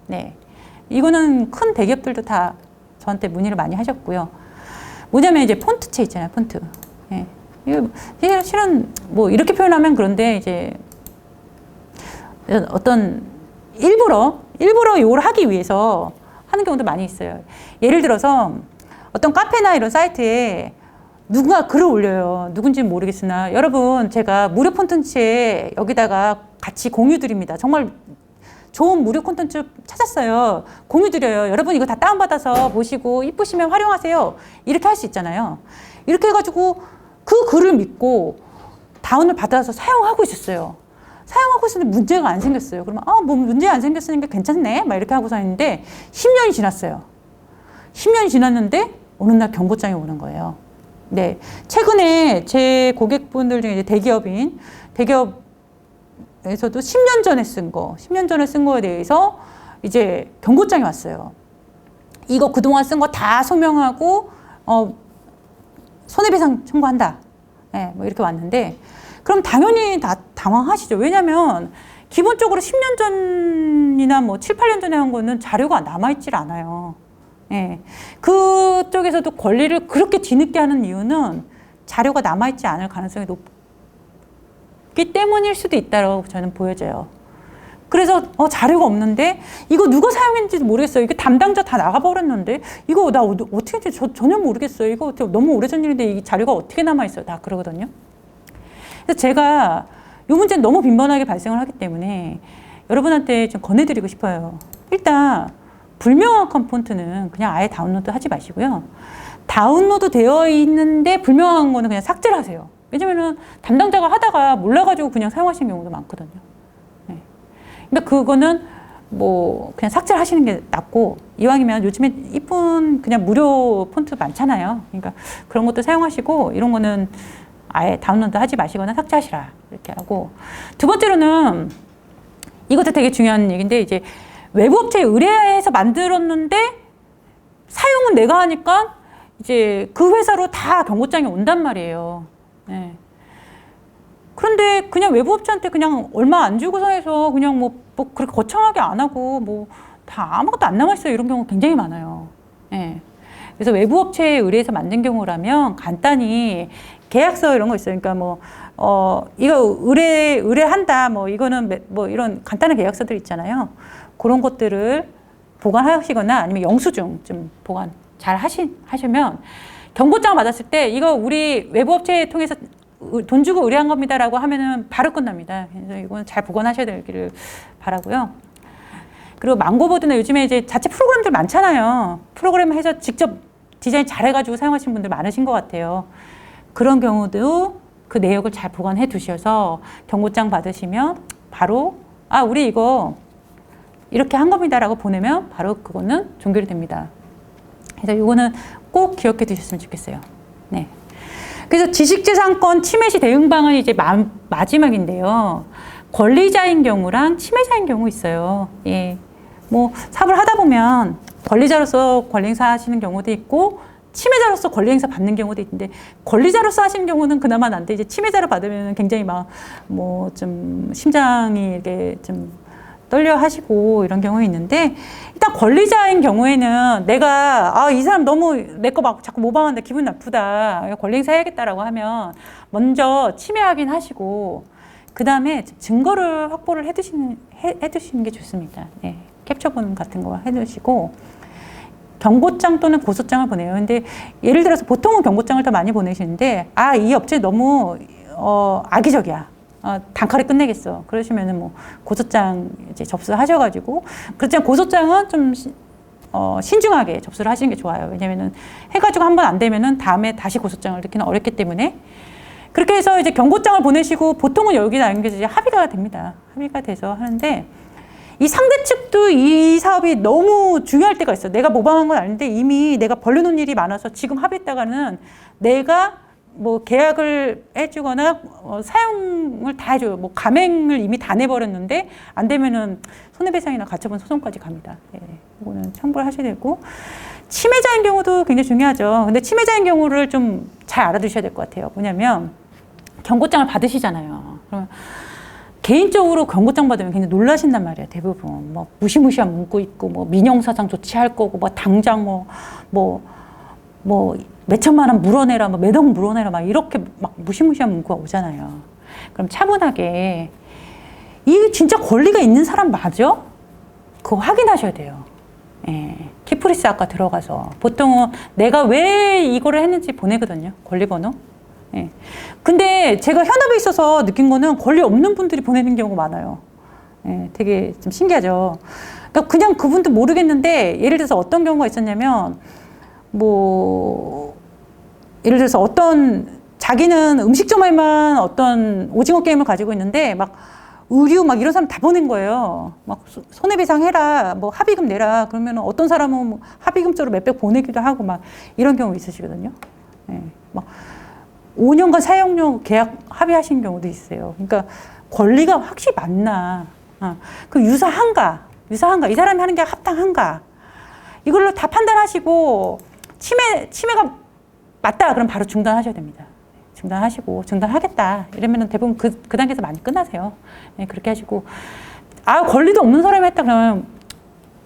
네, 이거는 큰 대기업들도 다 저한테 문의를 많이 하셨고요. 뭐냐면 이제 폰트체 있잖아요, 폰트. 네. 이거 실은 뭐 이렇게 표현하면 그런데 이제 어떤 일부러 이걸 하기 위해서 하는 경우도 많이 있어요. 예를 들어서 어떤 카페나 이런 사이트에 누군가 글을 올려요. 누군지는 모르겠으나 여러분 제가 무료 콘텐츠에 여기다가 같이 공유 드립니다. 정말 좋은 무료 콘텐츠 찾았어요. 공유 드려요. 여러분 이거 다 다운받아서 보시고 이쁘시면 활용하세요. 이렇게 할 수 있잖아요. 이렇게 해가지고 그 글을 믿고 다운을 받아서 사용하고 있었어요. 사용하고 있었는데 문제가 안 생겼어요. 그러면 뭐 문제 안 생겼으니까 괜찮네 막 이렇게 하고서 했는데 10년이 지났어요. 10년이 지났는데 어느 날 경고장이 오는 거예요. 네, 최근에 제 고객분들 중에 이제 대기업에서도 10년 전에 쓴 거에 대해서 이제 경고장이 왔어요. 이거 그동안 쓴 거 다 소명하고 손해배상 청구한다. 네, 뭐 이렇게 왔는데 그럼 당연히 다 당황하시죠. 왜냐하면 기본적으로 10년 전이나 뭐 7, 8년 전에 한 거는 자료가 남아있질 않아요. 네. 그쪽에서도 권리를 그렇게 뒤늦게 하는 이유는 자료가 남아있지 않을 가능성이 높기 때문일 수도 있다고 저는 보여져요. 그래서 자료가 없는데 이거 누가 사용했는지도 모르겠어요. 이게 담당자 다 나가버렸는데 이거 나 어떻게 했는지 전혀 모르겠어요. 이거 너무 오래전 일인데 이 자료가 어떻게 남아있어요. 다 그러거든요. 그래서 제가 이 문제는 너무 빈번하게 발생을 하기 때문에 여러분한테 좀 권해드리고 싶어요. 일단 불명확한 폰트는 그냥 아예 다운로드 하지 마시고요. 다운로드 되어 있는데 불명확한 거는 그냥 삭제를 하세요. 왜냐면은 담당자가 하다가 몰라가지고 그냥 사용하시는 경우도 많거든요. 그러니까 그거는 뭐 그냥 삭제를 하시는 게 낫고 이왕이면 요즘에 이쁜 그냥 무료 폰트 많잖아요. 그러니까 그런 것도 사용하시고 이런 거는 아예 다운로드 하지 마시거나 삭제하시라 이렇게 하고 두 번째로는 이것도 되게 중요한 얘기인데 이제 외부 업체에 의뢰해서 만들었는데 사용은 내가 하니까 이제 그 회사로 다 경고장이 온단 말이에요. 예. 그런데 그냥 외부 업체한테 그냥 얼마 안 주고서 해서 그냥 뭐 그렇게 거창하게 안 하고 뭐 다 아무것도 안 남아있어요. 이런 경우 굉장히 많아요. 예. 그래서 외부 업체에 의뢰해서 만든 경우라면 간단히 계약서 이런 거 있어요. 그러니까 뭐, 이거 의뢰한다. 뭐 이거는 뭐 이런 간단한 계약서들 있잖아요. 그런 것들을 보관하시거나 아니면 영수증 좀 보관 잘 하시면 경고장 받았을 때 이거 우리 외부 업체 통해서 돈 주고 의뢰한 겁니다라고 하면은 바로 끝납니다. 그래서 이건 잘 보관하셔야 되기를 바라고요. 그리고 망고보드나 요즘에 이제 자체 프로그램들 많잖아요. 프로그램 해서 직접 디자인 잘 해가지고 사용하시는 분들 많으신 것 같아요. 그런 경우도 그 내역을 잘 보관해 두셔서 경고장 받으시면 바로 우리 이거 이렇게 한 겁니다라고 보내면 바로 그거는 종결이 됩니다. 그래서 이거는 꼭 기억해 두셨으면 좋겠어요. 네. 그래서 지식재산권 침해 시 대응 방안이 이제 마지막인데요. 권리자인 경우랑 침해자인 경우 있어요. 예. 뭐 사업을 하다 보면 권리자로서 권리행사 하시는 경우도 있고 침해자로서 권리행사 받는 경우도 있는데 권리자로서 하시는 경우는 그나마 난데 이제 침해자로 받으면 굉장히 막 뭐 좀 심장이 이렇게 좀 떨려 하시고 이런 경우 있는데 일단 권리자인 경우에는 내가 이 사람 너무 내 거 막 자꾸 모방한다 기분 나쁘다 권리행사 해야겠다라고 하면 먼저 침해 확인하시고 그 다음에 증거를 확보를 해두시는 게 좋습니다. 네. 캡처본 같은 거 해두시고 경고장 또는 고소장을 보내요. 근데 예를 들어서 보통은 경고장을 더 많이 보내시는데 이 업체 너무 악의적이야. 단칼에 끝내겠어. 그러시면은 뭐 고소장 이제 접수하셔가지고 그렇지만 고소장은 좀 신중하게 접수를 하시는 게 좋아요. 왜냐면은 해가지고 한 번 안 되면은 다음에 다시 고소장을 넣기는 어렵기 때문에 그렇게 해서 이제 경고장을 보내시고 보통은 여기 남겨서 이제 합의가 됩니다. 합의가 돼서 하는데 이 상대 측도 이 사업이 너무 중요할 때가 있어요. 내가 모방한 건 아닌데 이미 내가 벌려놓은 일이 많아서 지금 합의했다가는 내가 뭐 계약을 해주거나 사용을 다 해줘요. 뭐 감행을 이미 다 내버렸는데 안 되면은 손해배상이나 가처분 소송까지 갑니다. 네, 이거는 참고를 하셔야 되고 침해자인 경우도 굉장히 중요하죠. 근데 침해자인 경우를 좀 잘 알아두셔야 될 것 같아요. 뭐냐면 경고장을 받으시잖아요. 그러면 개인적으로 경고장 받으면 굉장히 놀라신단 말이에요. 대부분 뭐 무시무시한 문구 있고 뭐 민형사상 조치할 거고 뭐 당장 뭐 몇천만 원 물어내라, 뭐 몇억 물어내라, 막 이렇게 막 무시무시한 문구가 오잖아요. 그럼 차분하게 이게 진짜 권리가 있는 사람 맞아? 그거 확인하셔야 돼요. 예. 키프리스 아까 들어가서 보통은 내가 왜 이거를 했는지 보내거든요. 권리번호. 예. 근데 제가 현업에 있어서 느낀 거는 권리 없는 분들이 보내는 경우가 많아요. 예. 되게 좀 신기하죠. 그러니까 그냥 그분도 모르겠는데 예를 들어서 어떤 경우가 있었냐면 예를 들어서 자기는 음식점에만 어떤 오징어 게임을 가지고 있는데 막 의류 막 이런 사람 다 보낸 거예요. 막 손해배상 해라, 뭐 합의금 내라. 그러면 어떤 사람은 뭐 합의금조로 몇백 보내기도 하고 막 이런 경우 있으시거든요. 예. 막 5년간 사용료 계약 합의하신 경우도 있어요. 그러니까 권리가 확실히 맞나. 그 유사한가. 이 사람이 하는 게 합당한가. 이걸로 다 판단하시고 침해가 맞다. 그럼 바로 중단하셔야 됩니다. 중단하시고 중단하겠다. 이러면은 대부분 그 단계에서 많이 끝나세요. 네, 그렇게 하시고 권리도 없는 사람이 했다 그러면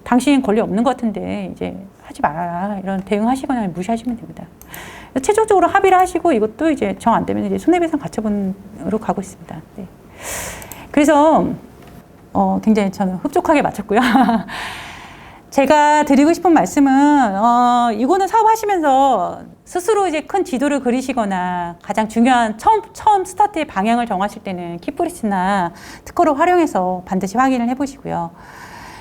당신 권리 없는 것 같은데 이제 하지 말아라. 이런 대응하시거나 무시하시면 됩니다. 최종적으로 합의를 하시고 이것도 이제 정 안 되면 이제 손해배상 가처분으로 가고 있습니다. 네. 그래서 굉장히 저는 흡족하게 마쳤고요. 제가 드리고 싶은 말씀은 이거는 사업하시면서 스스로 이제 큰 지도를 그리시거나 가장 중요한 처음 스타트의 방향을 정하실 때는 키프리스나 특허를 활용해서 반드시 확인을 해보시고요.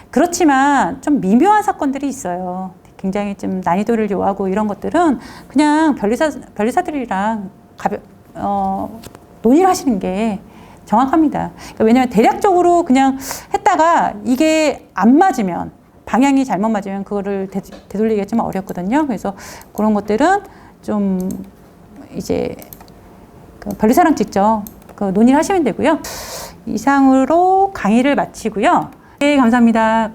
그렇지만 좀 미묘한 사건들이 있어요. 굉장히 좀 난이도를 요하고 이런 것들은 그냥 변리사들이랑 논의를 하시는 게 정확합니다. 그러니까 왜냐하면 대략적으로 그냥 했다가 이게 안 맞으면 방향이 잘못 맞으면 그거를 되돌리기가 좀 어렵거든요. 그래서 그런 것들은 좀 이제 변리사랑 직접 논의를 하시면 되고요. 이상으로 강의를 마치고요. 네, 감사합니다.